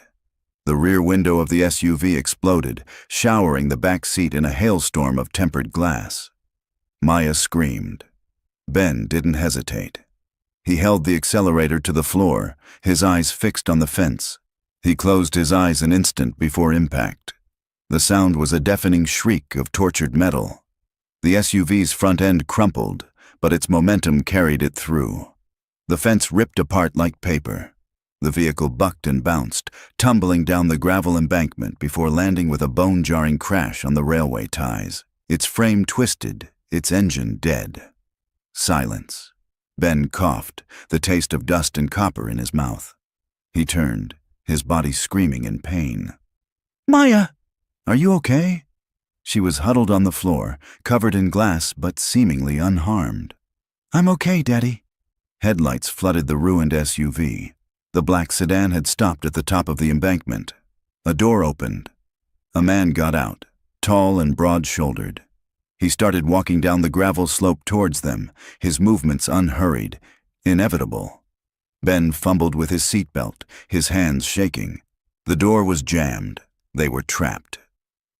The rear window of the SUV exploded, showering the back seat in a hailstorm of tempered glass. Maya screamed. Ben didn't hesitate. He held the accelerator to the floor, his eyes fixed on the fence. He closed his eyes an instant before impact. The sound was a deafening shriek of tortured metal. The SUV's front end crumpled, but its momentum carried it through. The fence ripped apart like paper. The vehicle bucked and bounced, tumbling down the gravel embankment before landing with a bone-jarring crash on the railway ties. Its frame twisted, its engine dead. Silence. Ben coughed, the taste of dust and copper in his mouth. He turned, his body screaming in pain. "Maya! Are you okay?" She was huddled on the floor, covered in glass but seemingly unharmed. "I'm okay, Daddy." Headlights flooded the ruined SUV. The black sedan had stopped at the top of the embankment. A door opened. A man got out, tall and broad-shouldered. He started walking down the gravel slope towards them, his movements unhurried, inevitable. Ben fumbled with his seatbelt, his hands shaking. The door was jammed. They were trapped.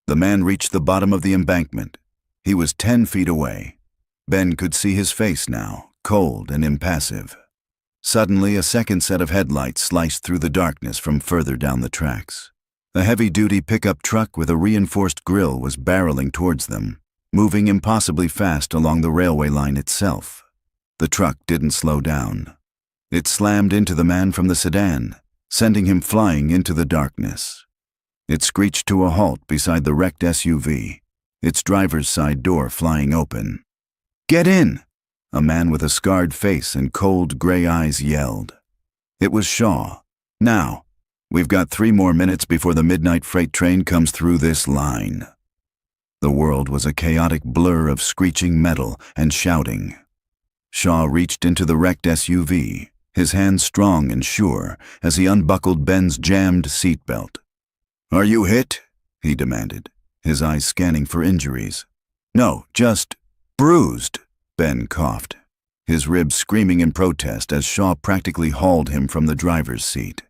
The man reached the bottom of the embankment. He was 10 feet away. Ben could see his face now, cold and impassive. Suddenly, a second set of headlights sliced through the darkness from further down the tracks. A heavy-duty pickup truck with a reinforced grille was barreling towards them, moving impossibly fast along the railway line itself. The truck didn't slow down. It slammed into the man from the sedan, sending him flying into the darkness. It screeched to a halt beside the wrecked SUV, its driver's side door flying open. "Get in!" A man with a scarred face and cold gray eyes yelled. It was Shaw. "Now, we've got 3 more minutes before the midnight freight train comes through this line." The world was a chaotic blur of screeching metal and shouting. Shaw reached into the wrecked SUV, his hands strong and sure as he unbuckled Ben's jammed seatbelt. "Are you hit?" he demanded, his eyes scanning for injuries. "No, just bruised," Ben coughed, his ribs screaming in protest as Shaw practically hauled him from the driver's seat.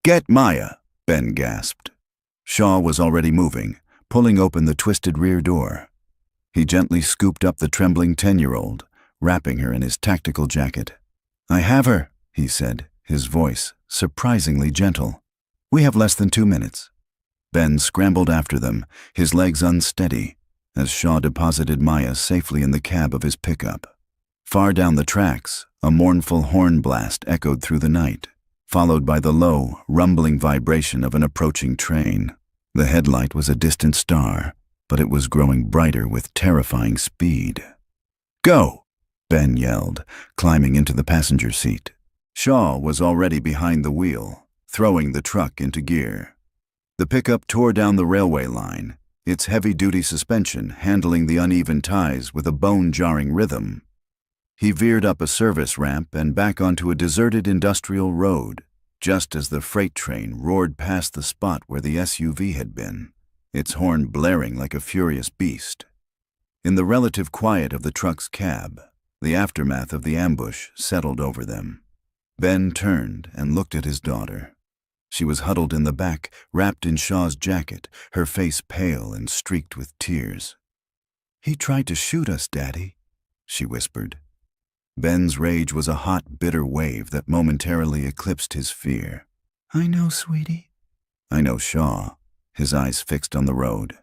"Get Maya," Ben gasped. Shaw was already moving, pulling open the twisted rear door. He gently scooped up the trembling 10-year-old, wrapping her in his tactical jacket. "I have her," he said, his voice surprisingly gentle. "We have less than 2 minutes." Ben scrambled after them, his legs unsteady, as Shaw deposited Maya safely in the cab of his pickup. Far down the tracks, a mournful horn blast echoed through the night, followed by the low, rumbling vibration of an approaching train. The headlight was a distant star, but it was growing brighter with terrifying speed. "Go!" Ben yelled, climbing into the passenger seat. Shaw was already behind the wheel, throwing the truck into gear. The pickup tore down the railway line, its heavy-duty suspension handling the uneven ties with a bone-jarring rhythm. He veered up a service ramp and back onto a deserted industrial road, just as the freight train roared past the spot where the SUV had been, its horn blaring like a furious beast. In the relative quiet of the truck's cab, the aftermath of the ambush settled over them. Ben turned and looked at his daughter. She was huddled in the back, wrapped in Shaw's jacket, her face pale and streaked with tears. "He tried to shoot us, Daddy," she whispered. Ben's rage was a hot, bitter wave that momentarily eclipsed his fear. "I know, sweetie." "I know Shaw," his eyes fixed on the road.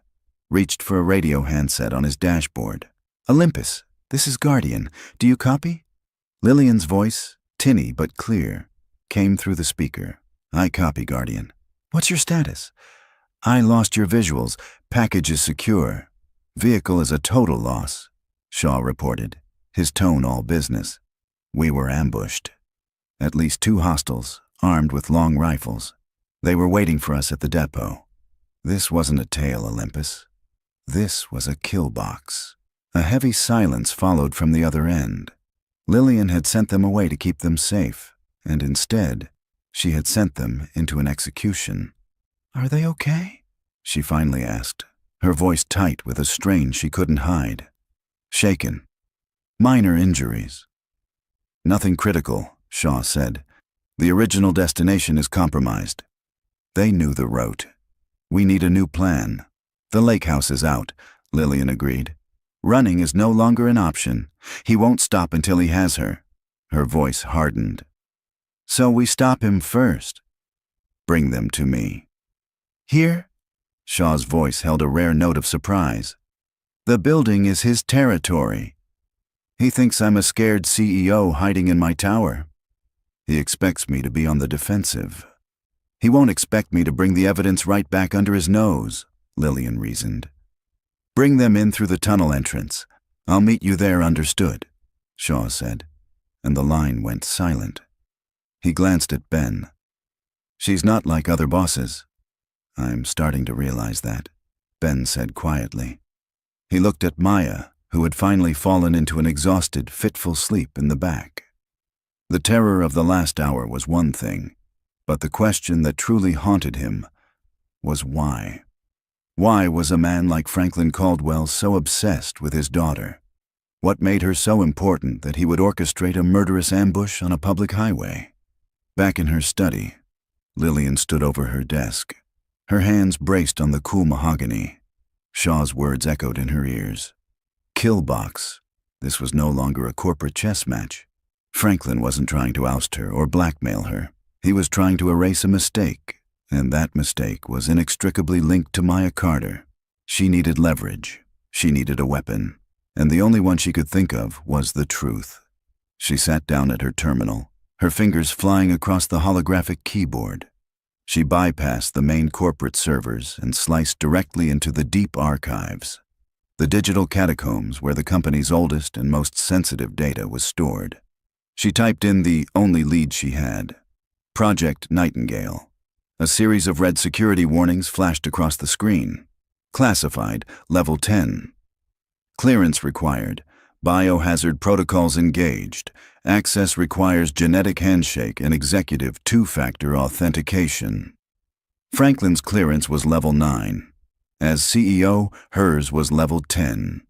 reached for a radio handset on his dashboard. "Olympus, this is Guardian. Do you copy?" Lillian's voice, tinny but clear, came through the speaker. "I copy, Guardian. What's your status?" "I lost your visuals. Package is secure. Vehicle is a total loss," Shaw reported, his tone all business. "We were ambushed. At least 2 hostiles, armed with long rifles. They were waiting for us at the depot. This wasn't a tail, Olympus. This was a kill box." A heavy silence followed from the other end. Lillian had sent them away to keep them safe, and instead, she had sent them into an execution. "Are they okay?" she finally asked, her voice tight with a strain she couldn't hide. "Shaken. Minor injuries." "Nothing critical," Shaw said. "The original destination is compromised." They knew the route. "We need a new plan." "The lake house is out," Lillian agreed. "Running is no longer an option. He won't stop until he has her." Her voice hardened. "So we stop him first." "Bring them to me." "Here?" Shaw's voice held a rare note of surprise. "The building is his territory. He thinks I'm a scared CEO hiding in my tower. He expects me to be on the defensive. He won't expect me to bring the evidence right back under his nose," Lillian reasoned. "Bring them in through the tunnel entrance. I'll meet you there, understood," Shaw said, and the line went silent. He glanced at Ben. "She's not like other bosses." "I'm starting to realize that," Ben said quietly. He looked at Maya, who had finally fallen into an exhausted, fitful sleep in the back. The terror of the last hour was one thing, but the question that truly haunted him was why. Why was a man like Franklin Caldwell so obsessed with his daughter? What made her so important that he would orchestrate a murderous ambush on a public highway? Back in her study, Lillian stood over her desk, her hands braced on the cool mahogany. Shaw's words echoed in her ears. Kill box. This was no longer a corporate chess match. Franklin wasn't trying to oust her or blackmail her. He was trying to erase a mistake, and that mistake was inextricably linked to Maya Carter. She needed leverage. She needed a weapon, and the only one she could think of was the truth. She sat down at her terminal, her fingers flying across the holographic keyboard. She bypassed the main corporate servers and sliced directly into the deep archives, the digital catacombs where the company's oldest and most sensitive data was stored. She typed in the only lead she had: Project Nightingale. A series of red security warnings flashed across the screen. Classified, Level 10. Clearance required. Biohazard protocols engaged. Access requires genetic handshake and executive two-factor authentication. Franklin's clearance was Level 9. As CEO, hers was Level 10.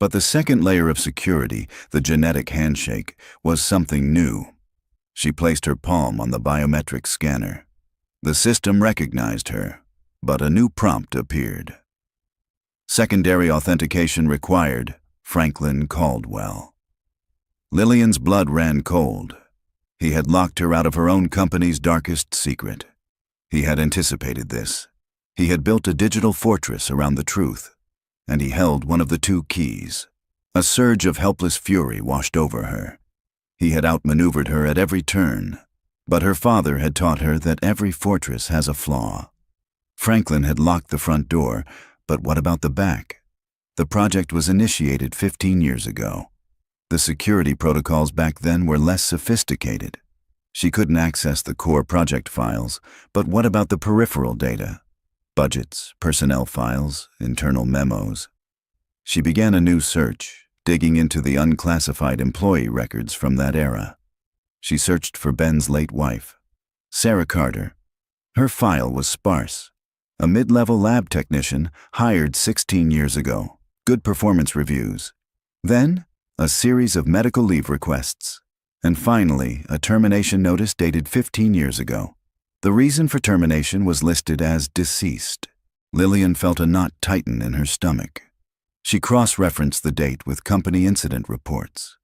But the second layer of security, the genetic handshake, was something new. She placed her palm on the biometric scanner. The system recognized her, but a new prompt appeared. Secondary authentication required. Franklin Caldwell. Lillian's blood ran cold. He had locked her out of her own company's darkest secret. He had anticipated this. He had built a digital fortress around the truth, and he held one of the two keys. A surge of helpless fury washed over her. He had outmaneuvered her at every turn, but her father had taught her that every fortress has a flaw. Franklin had locked the front door, but what about the back? The project was initiated 15 years ago. The security protocols back then were less sophisticated. She couldn't access the core project files, but what about the peripheral data? Budgets, personnel files, internal memos. She began a new search, digging into the unclassified employee records from that era. She searched for Ben's late wife, Sarah Carter. Her file was sparse. A mid-level lab technician hired 16 years ago. Good performance reviews. Then, a series of medical leave requests. And finally, a termination notice dated 15 years ago. The reason for termination was listed as deceased. Lillian felt a knot tighten in her stomach. She cross-referenced the date with company incident reports.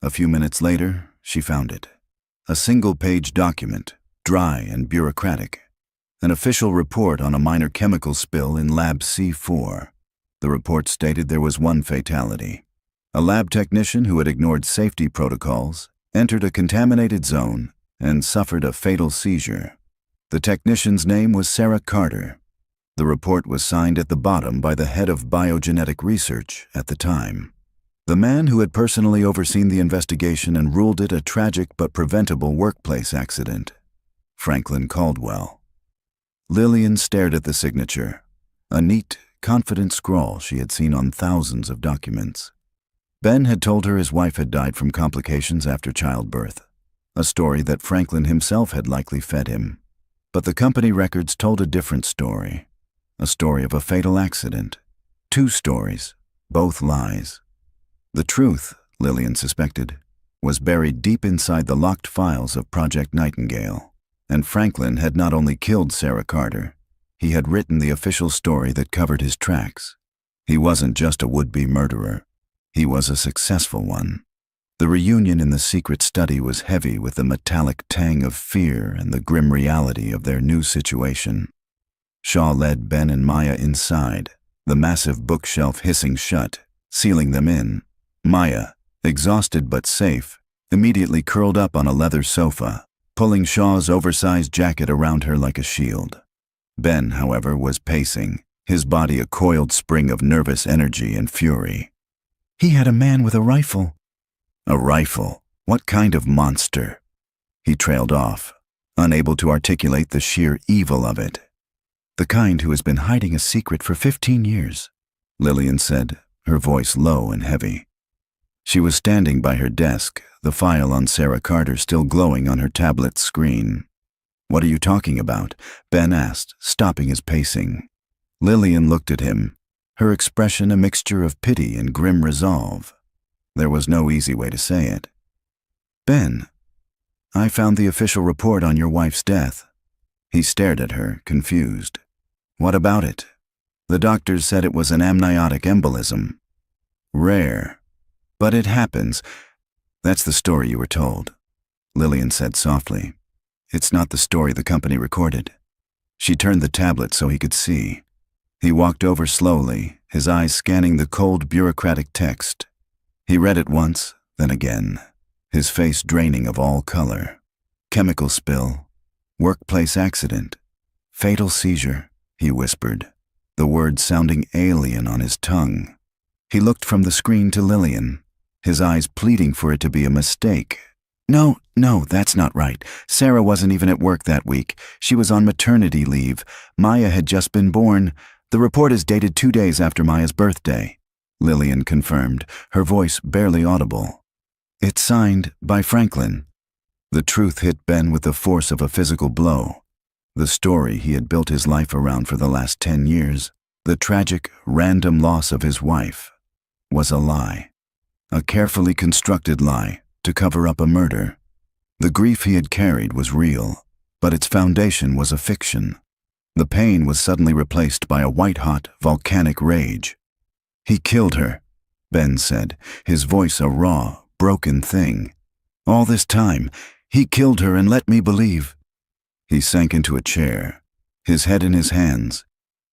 A few minutes later, she found it. A single-page document, dry and bureaucratic. An official report on a minor chemical spill in Lab C4. The report stated there was one fatality. A lab technician who had ignored safety protocols entered a contaminated zone and suffered a fatal seizure. The technician's name was Sarah Carter. The report was signed at the bottom by the head of biogenetic research at the time, the man who had personally overseen the investigation and ruled it a tragic but preventable workplace accident, Franklin Caldwell. Lillian stared at the signature, a neat, confident scrawl she had seen on thousands of documents. Ben had told her his wife had died from complications after childbirth, a story that Franklin himself had likely fed him. But the company records told a different story, a story of a fatal accident. Two stories, both lies. The truth, Lillian suspected, was buried deep inside the locked files of Project Nightingale. And Franklin had not only killed Sarah Carter, he had written the official story that covered his tracks. He wasn't just a would-be murderer. He was a successful one. The reunion in the secret study was heavy with the metallic tang of fear and the grim reality of their new situation. Shaw led Ben and Maya inside, the massive bookshelf hissing shut, sealing them in. Maya, exhausted but safe, immediately curled up on a leather sofa, pulling Shaw's oversized jacket around her like a shield. Ben, however, was pacing, his body a coiled spring of nervous energy and fury. "He had a man with a rifle." "A rifle? What kind of monster?" He trailed off, unable to articulate the sheer evil of it. "The kind who has been hiding a secret for 15 years, Lillian said, her voice low and heavy. She was standing by her desk, the file on Sarah Carter still glowing on her tablet screen. "What are you talking about?" Ben asked, stopping his pacing. Lillian looked at him, her expression a mixture of pity and grim resolve. There was no easy way to say it. "Ben, I found the official report on your wife's death." He stared at her, confused. "What about it?" "The doctors said it was an amniotic embolism. Rare. But it happens." "That's the story you were told," Lillian said softly. "It's not the story the company recorded." She turned the tablet so he could see. He walked over slowly, his eyes scanning the cold bureaucratic text. He read it once, then again, his face draining of all color. "Chemical spill. Workplace accident. Fatal seizure," he whispered, the words sounding alien on his tongue. He looked from the screen to Lillian, his eyes pleading for it to be a mistake. No, that's not right. Sarah wasn't even at work that week. She was on maternity leave. Maya had just been born. The report is dated 2 days after Maya's birthday," Lillian confirmed, her voice barely audible. "It's signed by Franklin." The truth hit Ben with the force of a physical blow. The story he had built his life around for the last 10 years, the tragic, random loss of his wife, was a lie. A carefully constructed lie to cover up a murder. The grief he had carried was real, but its foundation was a fiction. The pain was suddenly replaced by a white-hot, volcanic rage. "He killed her," Ben said, his voice a raw, broken thing. "All this time, he killed her and let me believe." He sank into a chair, his head in his hands,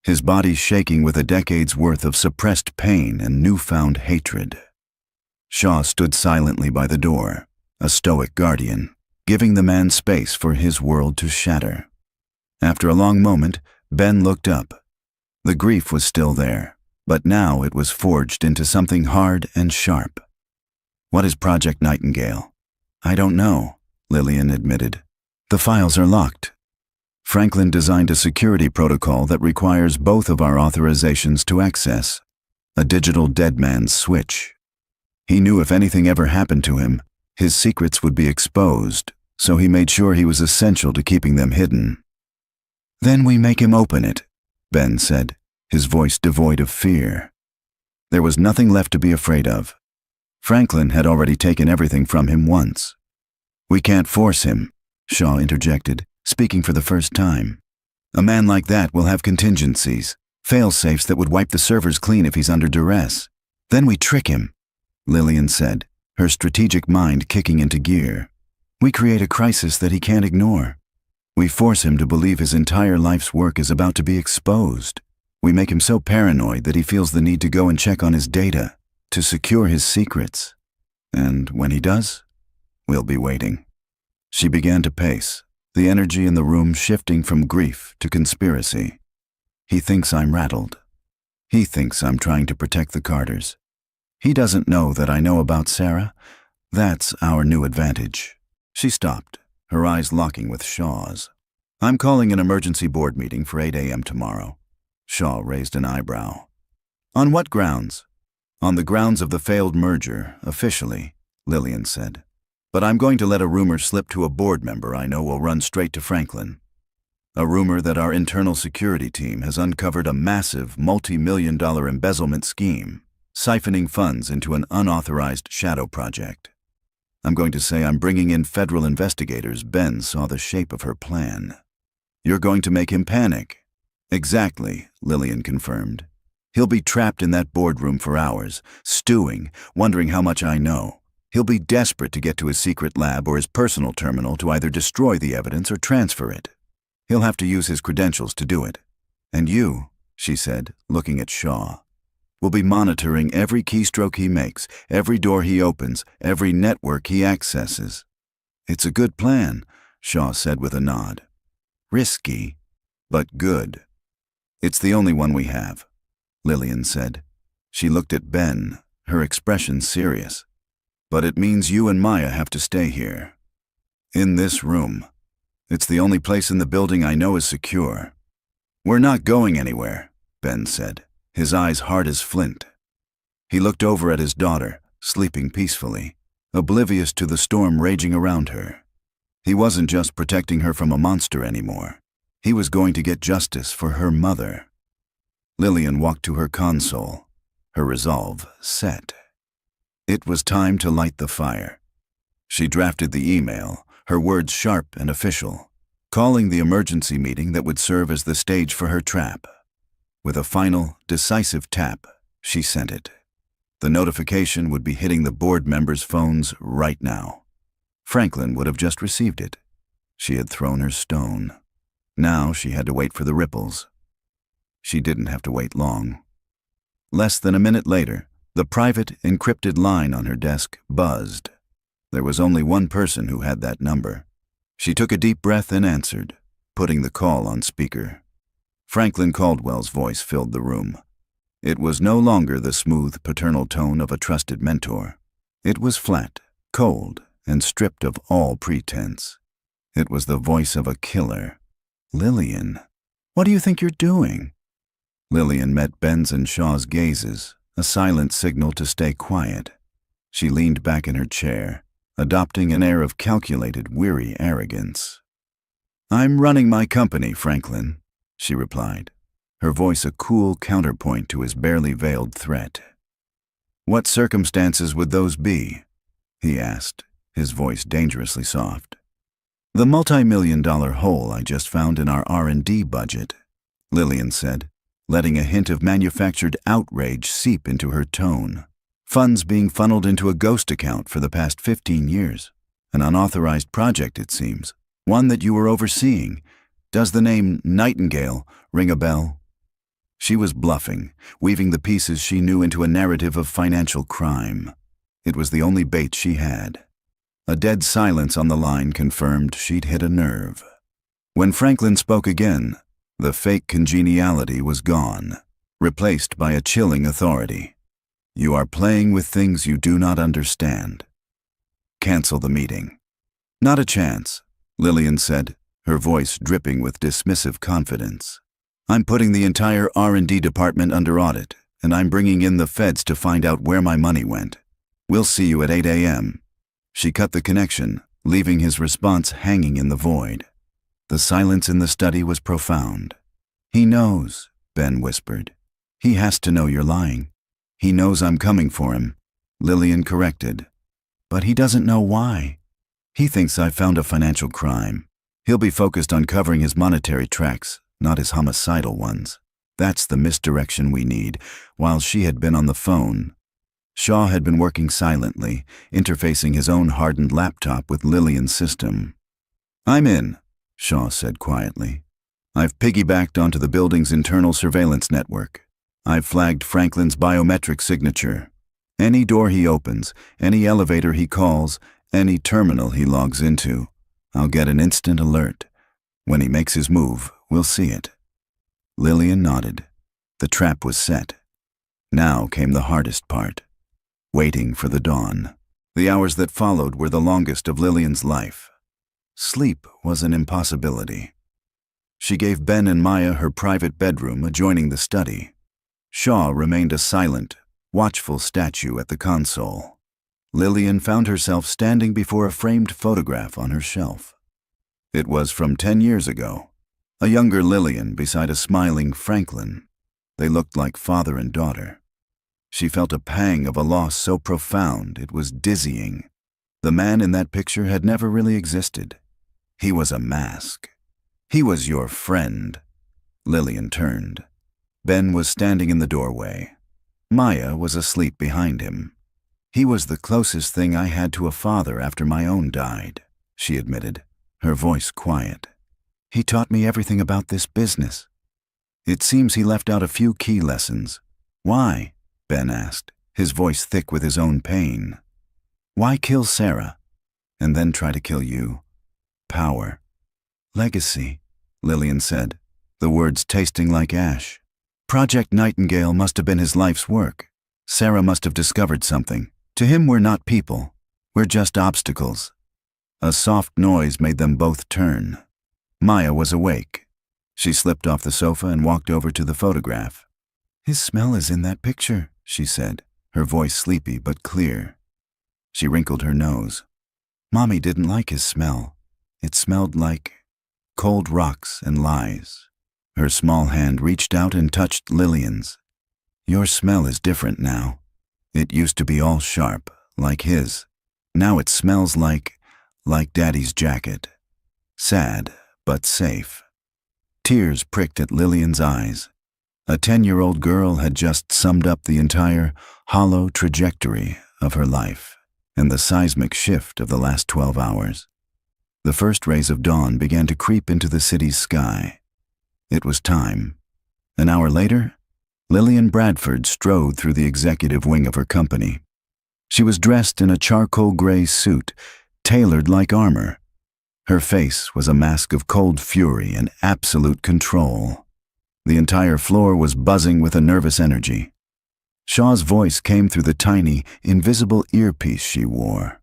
his body shaking with a decade's worth of suppressed pain and newfound hatred. Shaw stood silently by the door, a stoic guardian, giving the man space for his world to shatter. After a long moment, Ben looked up. The grief was still there, but now it was forged into something hard and sharp. "What is Project Nightingale?" "I don't know," Lillian admitted. "The files are locked. Franklin designed a security protocol that requires both of our authorizations to access, a digital dead man's switch. He knew if anything ever happened to him, his secrets would be exposed, so he made sure he was essential to keeping them hidden." "Then we make him open it," Ben said, his voice devoid of fear. There was nothing left to be afraid of. Franklin had already taken everything from him once. "We can't force him," Shaw interjected, speaking for the first time. "A man like that will have contingencies, fail-safes that would wipe the servers clean if he's under duress. Then we trick him," Lillian said, her strategic mind kicking into gear. "We create a crisis that he can't ignore. We force him to believe his entire life's work is about to be exposed. We make him so paranoid that he feels the need to go and check on his data, to secure his secrets. And when he does, we'll be waiting." She began to pace, the energy in the room shifting from grief to conspiracy. "He thinks I'm rattled. He thinks I'm trying to protect the Carters. He doesn't know that I know about Sarah. That's our new advantage." She stopped, her eyes locking with Shaw's. "I'm calling an emergency board meeting for 8 a.m. tomorrow." Shaw raised an eyebrow. "On what grounds?" "On the grounds of the failed merger, officially," Lillian said. "But I'm going to let a rumor slip to a board member I know will run straight to Franklin. A rumor that our internal security team has uncovered a massive multi-million-dollar embezzlement scheme, siphoning funds into an unauthorized shadow project. I'm going to say I'm bringing in federal investigators. Ben saw the shape of her plan. You're going to make him panic." "Exactly," Lillian confirmed. "He'll be trapped in that boardroom for hours, stewing, wondering how much I know. He'll be desperate to get to his secret lab or his personal terminal to either destroy the evidence or transfer it. He'll have to use his credentials to do it. And you," she said, looking at Shaw, "will be monitoring every keystroke he makes, every door he opens, every network he accesses." "It's a good plan," Shaw said with a nod. "Risky, but good." "It's the only one we have," Lillian said. She looked at Ben, her expression serious. "But it means you and Maya have to stay here. In this room. It's the only place in the building I know is secure." "We're not going anywhere," Ben said, his eyes hard as flint. He looked over at his daughter, sleeping peacefully, oblivious to the storm raging around her. He wasn't just protecting her from a monster anymore. He was going to get justice for her mother. Lillian walked to her console, her resolve set. It was time to light the fire. She drafted the email, her words sharp and official, calling the emergency meeting that would serve as the stage for her trap. With a final, decisive tap, she sent it. The notification would be hitting the board members' phones right now. Franklin would have just received it. She had thrown her stone. Now she had to wait for the ripples. She didn't have to wait long. Less than a minute later, the private, encrypted line on her desk buzzed. There was only one person who had that number. She took a deep breath and answered, putting the call on speaker. Franklin Caldwell's voice filled the room. It was no longer the smooth, paternal tone of a trusted mentor. It was flat, cold, and stripped of all pretense. It was the voice of a killer. "Lillian, what do you think you're doing?" Lillian met Ben's and Shaw's gazes, a silent signal to stay quiet. She leaned back in her chair, adopting an air of calculated, weary arrogance. "I'm running my company, Franklin," she replied, her voice a cool counterpoint to his barely veiled threat. "What circumstances would those be?" he asked, his voice dangerously soft. "The multi-million-dollar hole I just found in our R&D budget," Lillian said, letting a hint of manufactured outrage seep into her tone. "Funds being funneled into a ghost account for the past 15 years. An unauthorized project, it seems. One that you were overseeing. Does the name Nightingale ring a bell?" She was bluffing, weaving the pieces she knew into a narrative of financial crime. It was the only bait she had. A dead silence on the line confirmed she'd hit a nerve. When Franklin spoke again, the fake congeniality was gone, replaced by a chilling authority. "You are playing with things you do not understand. Cancel the meeting." "Not a chance," Lillian said, her voice dripping with dismissive confidence. "I'm putting the entire R&D department under audit, and I'm bringing in the feds to find out where my money went. We'll see you at 8 a.m. She cut the connection, leaving his response hanging in the void. The silence in the study was profound. "He knows," Ben whispered. "He has to know you're lying. He knows I'm coming for him," Lillian corrected. "But he doesn't know why. He thinks I've found a financial crime. He'll be focused on covering his monetary tracks, not his homicidal ones. That's the misdirection we need." While she had been on the phone, Shaw had been working silently, interfacing his own hardened laptop with Lillian's system. "I'm in," Shaw said quietly. I've piggybacked onto the building's internal surveillance network. I've flagged Franklin's biometric signature. Any door he opens, any elevator he calls, any terminal he logs into, I'll get an instant alert. When he makes his move, we'll see it." Lillian nodded. The trap was set. Now came the hardest part. Waiting for the dawn. The hours that followed were the longest of Lillian's life. Sleep was an impossibility. She gave Ben and Maya her private bedroom adjoining the study. Shaw remained a silent, watchful statue at the console. Lillian found herself standing before a framed photograph on her shelf. It was from 10 years ago. A younger Lillian beside a smiling Franklin. They looked like father and daughter. She felt a pang of a loss so profound it was dizzying. The man in that picture had never really existed. He was a mask. He was your friend. Lillian turned. Ben was standing in the doorway. Maya was asleep behind him. "He was the closest thing I had to a father after my own died," she admitted, her voice quiet. "He taught me everything about this business. It seems he left out a few key lessons." "Why?" Ben asked, his voice thick with his own pain. "Why kill Sarah, and then try to kill you? Power. Legacy," Lillian said, the words tasting like ash. "Project Nightingale must have been his life's work. Sarah must have discovered something. To him, we're not people. We're just obstacles." A soft noise made them both turn. Maya was awake. She slipped off the sofa and walked over to the photograph. "His smell is in that picture," she said, her voice sleepy but clear. She wrinkled her nose. "Mommy didn't like his smell. It smelled like cold rocks and lies." Her small hand reached out and touched Lillian's. "Your smell is different now. It used to be all sharp, like his. Now it smells like Daddy's jacket. Sad, but safe." Tears pricked at Lillian's eyes. A 10-year-old girl had just summed up the entire hollow trajectory of her life and the seismic shift of the last 12 hours. The first rays of dawn began to creep into the city's sky. It was time. An hour later, Lillian Bradford strode through the executive wing of her company. She was dressed in a charcoal gray suit, tailored like armor. Her face was a mask of cold fury and absolute control. The entire floor was buzzing with a nervous energy. Shaw's voice came through the tiny, invisible earpiece she wore.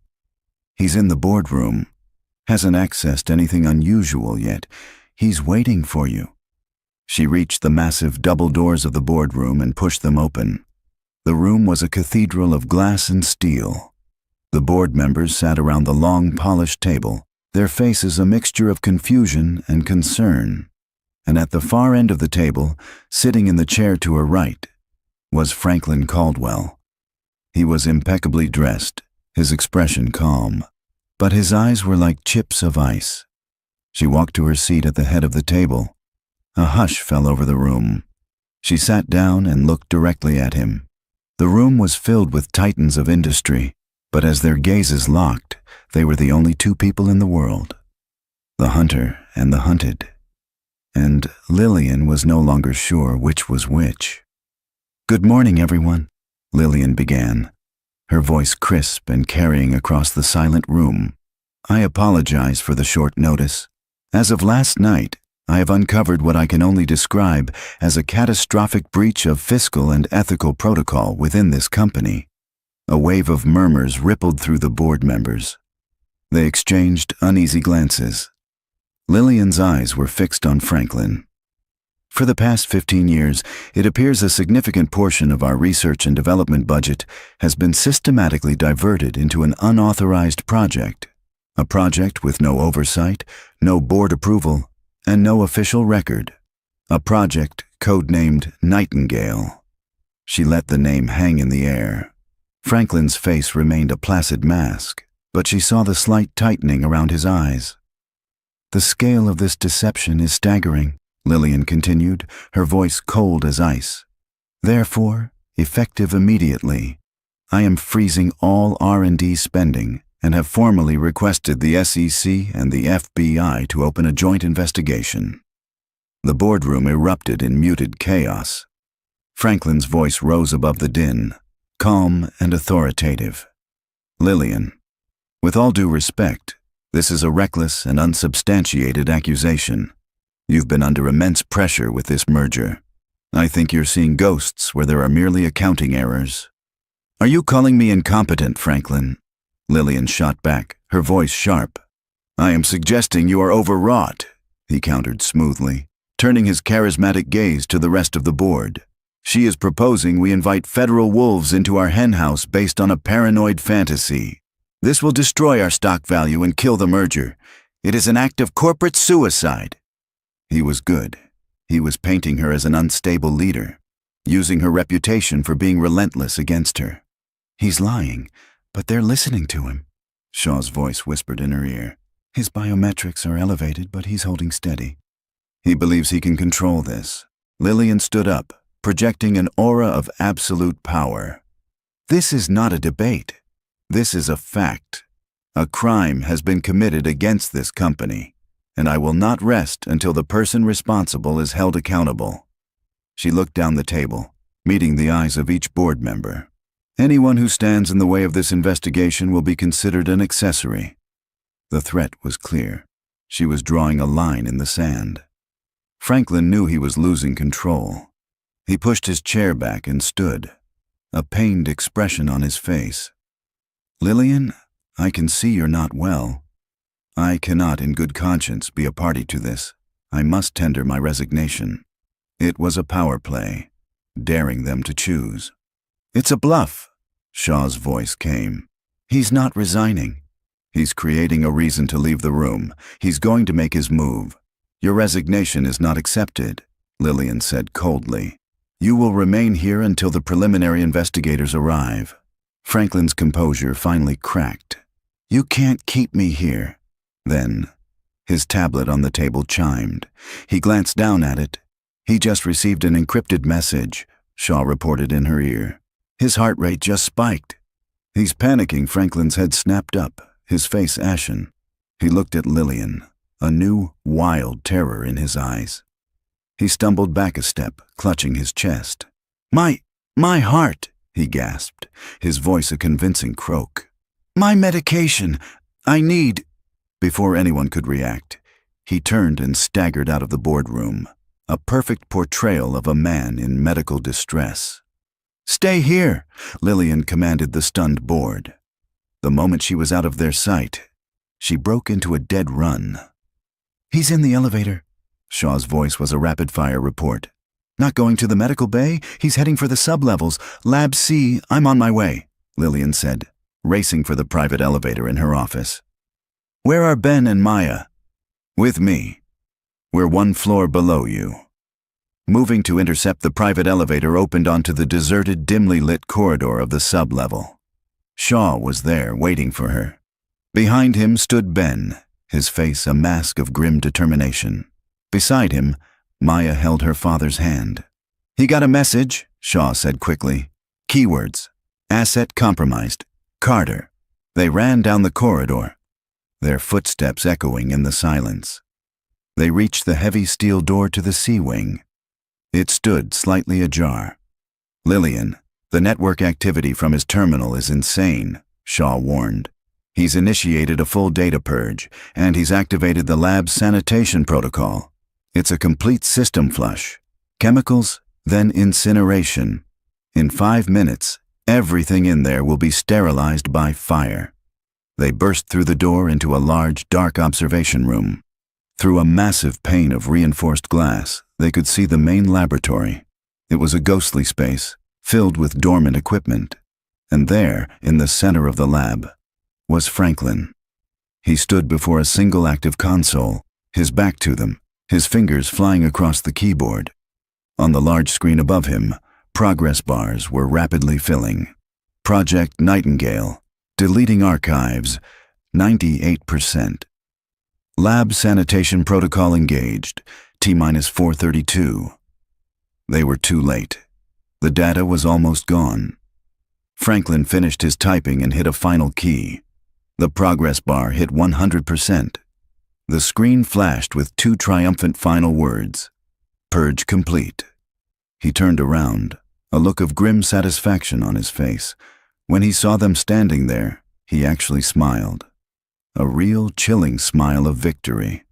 "He's in the boardroom. Hasn't accessed anything unusual yet. He's waiting for you." She reached the massive double doors of the boardroom and pushed them open. The room was a cathedral of glass and steel. The board members sat around the long, polished table, their faces a mixture of confusion and concern. And at the far end of the table, sitting in the chair to her right, was Franklin Caldwell. He was impeccably dressed, his expression calm, but his eyes were like chips of ice. She walked to her seat at the head of the table. A hush fell over the room. She sat down and looked directly at him. The room was filled with titans of industry, but as their gazes locked, they were the only two people in the world. The hunter and the hunted. And Lillian was no longer sure which was which. "Good morning, everyone," Lillian began, her voice crisp and carrying across the silent room. "I apologize for the short notice. As of last night, I have uncovered what I can only describe as a catastrophic breach of fiscal and ethical protocol within this company." A wave of murmurs rippled through the board members. They exchanged uneasy glances. Lillian's eyes were fixed on Franklin. "For the past 15 years, it appears a significant portion of our research and development budget has been systematically diverted into an unauthorized project. A project with no oversight, no board approval, and no official record. A project codenamed Nightingale." She let the name hang in the air. Franklin's face remained a placid mask, but she saw the slight tightening around his eyes. "The scale of this deception is staggering," Lillian continued, her voice cold as ice. "Therefore, effective immediately, I am freezing all R&D spending and have formally requested the SEC and the FBI to open a joint investigation." The boardroom erupted in muted chaos. Franklin's voice rose above the din, calm and authoritative. "Lillian, with all due respect, this is a reckless and unsubstantiated accusation. You've been under immense pressure with this merger. I think you're seeing ghosts where there are merely accounting errors." "Are you calling me incompetent, Franklin?" Lillian shot back, her voice sharp. "I am suggesting you are overwrought," he countered smoothly, turning his charismatic gaze to the rest of the board. "She is proposing we invite federal wolves into our henhouse based on a paranoid fantasy. This will destroy our stock value and kill the merger. It is an act of corporate suicide." He was good. He was painting her as an unstable leader, using her reputation for being relentless against her. "He's lying, but they're listening to him," Shaw's voice whispered in her ear. "His biometrics are elevated, but he's holding steady." "He believes he can control this." Lillian stood up, projecting an aura of absolute power. "This is not a debate. This is a fact. A crime has been committed against this company, and I will not rest until the person responsible is held accountable." She looked down the table, meeting the eyes of each board member. "Anyone who stands in the way of this investigation will be considered an accessory." The threat was clear. She was drawing a line in the sand. Franklin knew he was losing control. He pushed his chair back and stood, a pained expression on his face. "Lillian, I can see you're not well. I cannot in good conscience be a party to this. I must tender my resignation." It was a power play, daring them to choose. "It's a bluff," Shaw's voice came. "He's not resigning. He's creating a reason to leave the room. He's going to make his move. Your resignation is not accepted," Lillian said coldly. "You will remain here until the preliminary investigators arrive." Franklin's composure finally cracked. "You can't keep me here." Then, his tablet on the table chimed. He glanced down at it. "He just received an encrypted message," Shaw reported in her ear. His heart rate just spiked. "He's panicking." Franklin's head snapped up, his face ashen. He looked at Lillian, a new, wild terror in his eyes. He stumbled back a step, clutching his chest. My heart," he gasped, his voice a convincing croak. "My medication. I need—" Before anyone could react, he turned and staggered out of the boardroom, a perfect portrayal of a man in medical distress. "Stay here," Lillian commanded the stunned board. The moment she was out of their sight, she broke into a dead run. "He's in the elevator." Shaw's voice was a rapid-fire report. "Not going to the medical bay? He's heading for the sublevels. Lab C, I'm on my way," Lillian said, racing for the private elevator in her office. "Where are Ben and Maya?" "With me. We're one floor below you." Moving to intercept the private elevator opened onto the deserted, dimly lit corridor of the sublevel. Shaw was there, waiting for her. Behind him stood Ben, his face a mask of grim determination. Beside him, Maya held her father's hand. "He got a message," Shaw said quickly. "Keywords. Asset compromised. Carter." They ran down the corridor, their footsteps echoing in the silence. They reached the heavy steel door to the C-wing. It stood slightly ajar. "Lillian, the network activity from his terminal is insane," Shaw warned. "He's initiated a full data purge, and he's activated the lab's sanitation protocol. It's a complete system flush. Chemicals, then incineration. In 5 minutes, everything in there will be sterilized by fire." They burst through the door into a large, dark observation room. Through a massive pane of reinforced glass, they could see the main laboratory. It was a ghostly space, filled with dormant equipment. And there, in the center of the lab, was Franklin. He stood before a single active console, his back to them, his fingers flying across the keyboard. On the large screen above him, progress bars were rapidly filling. Project Nightingale, deleting archives, 98%. Lab sanitation protocol engaged, T-minus 432. They were too late. The data was almost gone. Franklin finished his typing and hit a final key. The progress bar hit 100%. The screen flashed with 2 triumphant final words. Purge complete. He turned around, a look of grim satisfaction on his face. When he saw them standing there, he actually smiled. A real chilling smile of victory.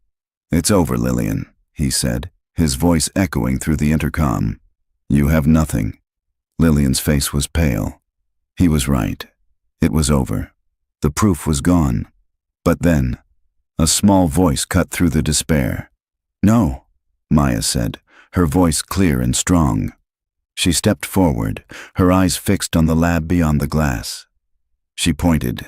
"It's over, Lillian," he said, his voice echoing through the intercom. "You have nothing." Lillian's face was pale. He was right. It was over. The proof was gone. But then, a small voice cut through the despair. "No," Maya said, her voice clear and strong. She stepped forward, her eyes fixed on the lab beyond the glass. She pointed,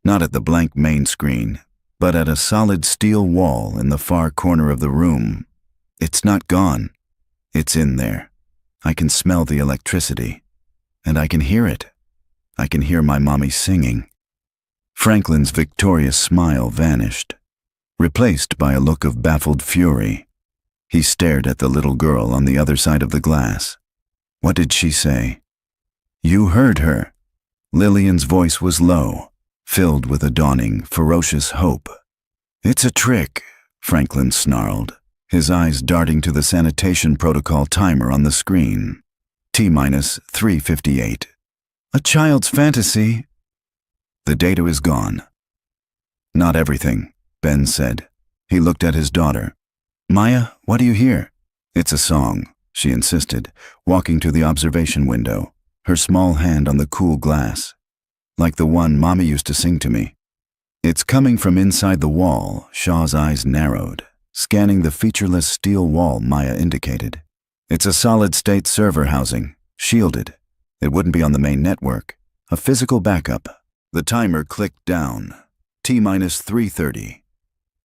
not at the blank main screen, but at a solid steel wall in the far corner of the room. "It's not gone. It's in there. I can smell the electricity. And I can hear it. I can hear my mommy singing." Franklin's victorious smile vanished, replaced by a look of baffled fury. He stared at the little girl on the other side of the glass. "What did she say?" "You heard her." Lillian's voice was low, filled with a dawning, ferocious hope. "It's a trick," Franklin snarled, his eyes darting to the sanitation protocol timer on the screen. T-358. "A child's fantasy." "The data is gone." "Not everything," Ben said. He looked at his daughter. "Maya, what do you hear?" "It's a song," she insisted, walking to the observation window, her small hand on the cool glass. "Like the one Mommy used to sing to me." "It's coming from inside the wall." Shaw's eyes narrowed, scanning the featureless steel wall Maya indicated. "It's a solid-state server housing, shielded. It wouldn't be on the main network. A physical backup." The timer clicked down. T-330.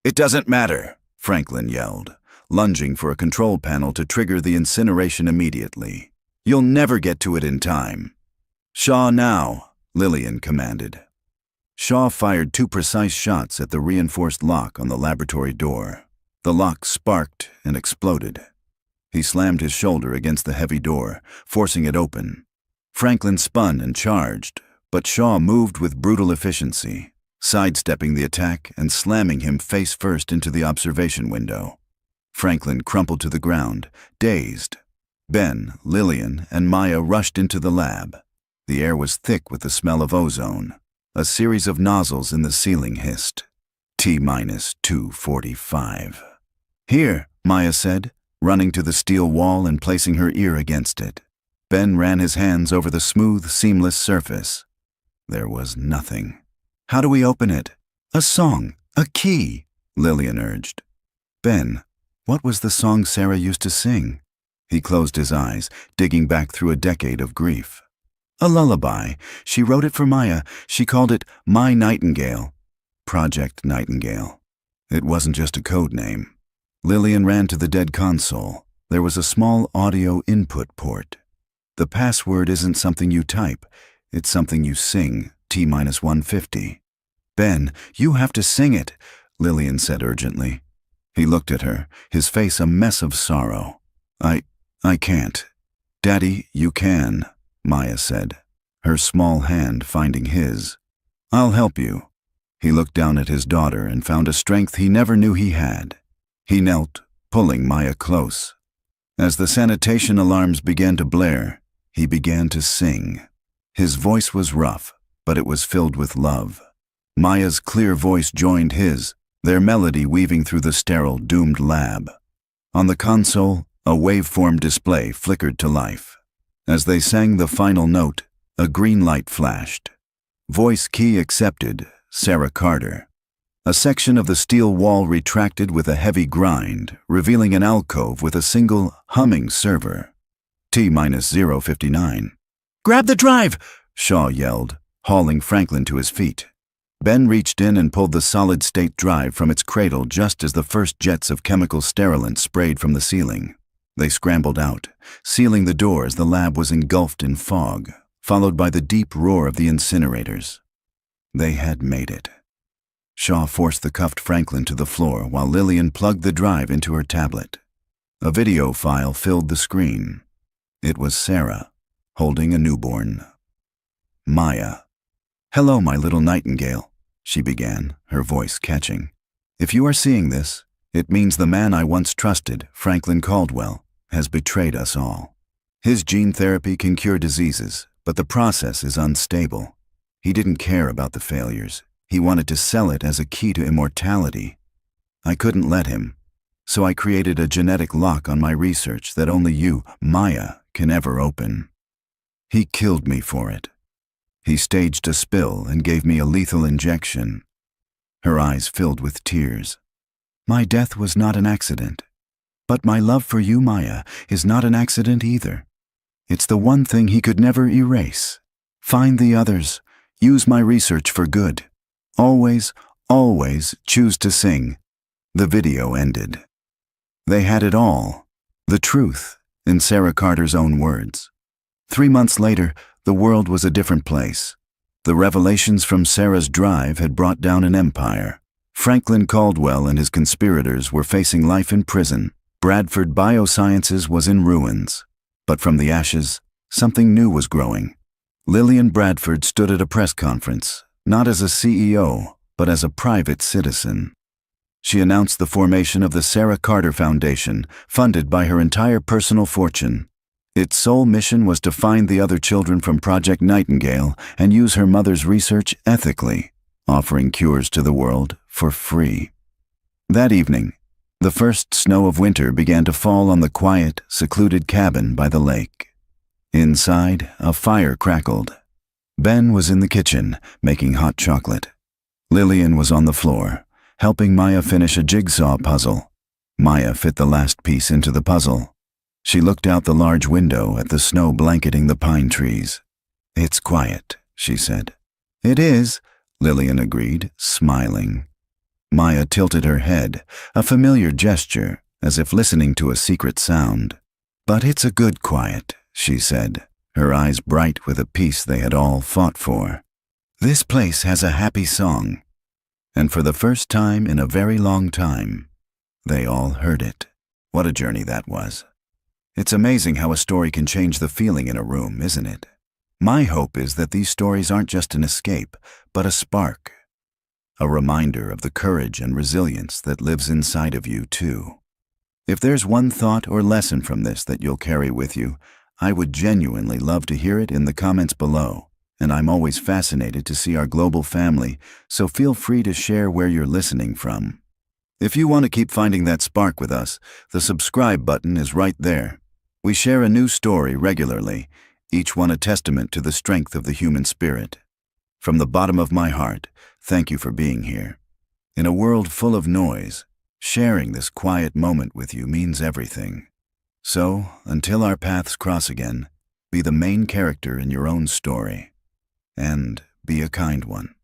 "It doesn't matter," Franklin yelled, lunging for a control panel to trigger the incineration immediately. "You'll never get to it in time." "Shaw now," Lillian commanded. Shaw fired 2 precise shots at the reinforced lock on the laboratory door. The lock sparked and exploded. He slammed his shoulder against the heavy door, forcing it open. Franklin spun and charged, but Shaw moved with brutal efficiency, sidestepping the attack and slamming him face first into the observation window. Franklin crumpled to the ground, dazed. Ben, Lillian, and Maya rushed into the lab. The air was thick with the smell of ozone. A series of nozzles in the ceiling hissed. T-245. "Here," Maya said, running to the steel wall and placing her ear against it. Ben ran his hands over the smooth, seamless surface. There was nothing. "How do we open it?" "A song, a key," Lillian urged. "Ben, what was the song Sarah used to sing?" He closed his eyes, digging back through a decade of grief. "A lullaby. She wrote it for Maya. She called it My Nightingale." Project Nightingale. It wasn't just a code name. Lillian ran to the dead console. There was a small audio input port. "The password isn't something you type. It's something you sing." T-150. "Ben, you have to sing it," Lillian said urgently. He looked at her, his face a mess of sorrow. I can't." "Daddy, you can," Maya said, her small hand finding his. "I'll help you." He looked down at his daughter and found a strength he never knew he had. He knelt, pulling Maya close. As the sanitation alarms began to blare, he began to sing. His voice was rough, but it was filled with love. Maya's clear voice joined his, their melody weaving through the sterile, doomed lab. On the console, a waveform display flickered to life. As they sang the final note, a green light flashed. Voice key accepted, Sarah Carter. A section of the steel wall retracted with a heavy grind, revealing an alcove with a single, humming server. T-059. "Grab the drive!" Shaw yelled, hauling Franklin to his feet. Ben reached in and pulled the solid-state drive from its cradle just as the first jets of chemical sterilant sprayed from the ceiling. They scrambled out, sealing the door as the lab was engulfed in fog, followed by the deep roar of the incinerators. They had made it. Shaw forced the cuffed Franklin to the floor while Lillian plugged the drive into her tablet. A video file filled the screen. It was Sarah, holding a newborn. Maya. "Hello, my little nightingale," she began, her voice catching. "If you are seeing this, it means the man I once trusted, Franklin Caldwell, has betrayed us all. His gene therapy can cure diseases, but the process is unstable. He didn't care about the failures. He wanted to sell it as a key to immortality. I couldn't let him, so I created a genetic lock on my research that only you, Maya, can ever open. He killed me for it. He staged a spill and gave me a lethal injection. Her eyes filled with tears. My death was not an accident. But my love for you, Maya, is not an accident either. It's the one thing he could never erase. Find the others. Use my research for good. Always, always choose to sing. The video ended. They had it all. The truth, in Sarah Carter's own words. 3 months later, the world was a different place. The revelations from Sarah's drive had brought down an empire. Franklin Caldwell and his conspirators were facing life in prison. Bradford Biosciences was in ruins. But from the ashes, something new was growing. Lillian Bradford stood at a press conference, not as a CEO, but as a private citizen. She announced the formation of the Sarah Carter Foundation, funded by her entire personal fortune. Its sole mission was to find the other children from Project Nightingale and use her mother's research ethically, offering cures to the world for free. That evening, the first snow of winter began to fall on the quiet, secluded cabin by the lake. Inside, a fire crackled. Ben was in the kitchen, making hot chocolate. Lillian was on the floor, helping Maya finish a jigsaw puzzle. Maya fit the last piece into the puzzle. She looked out the large window at the snow blanketing the pine trees. "It's quiet," she said. "It is," Lillian agreed, smiling. Maya tilted her head, a familiar gesture, as if listening to a secret sound. "But it's a good quiet," she said, her eyes bright with a peace they had all fought for. "This place has a happy song." And for the first time in a very long time, they all heard it. What a journey that was. It's amazing how a story can change the feeling in a room, isn't it? My hope is that these stories aren't just an escape, but a spark. A reminder of the courage and resilience that lives inside of you, too. If there's one thought or lesson from this that you'll carry with you, I would genuinely love to hear it in the comments below. And I'm always fascinated to see our global family, so feel free to share where you're listening from. If you want to keep finding that spark with us, the subscribe button is right there. We share a new story regularly, each one a testament to the strength of the human spirit. From the bottom of my heart, thank you for being here. In a world full of noise, sharing this quiet moment with you means everything. So, until our paths cross again, be the main character in your own story. And be a kind one.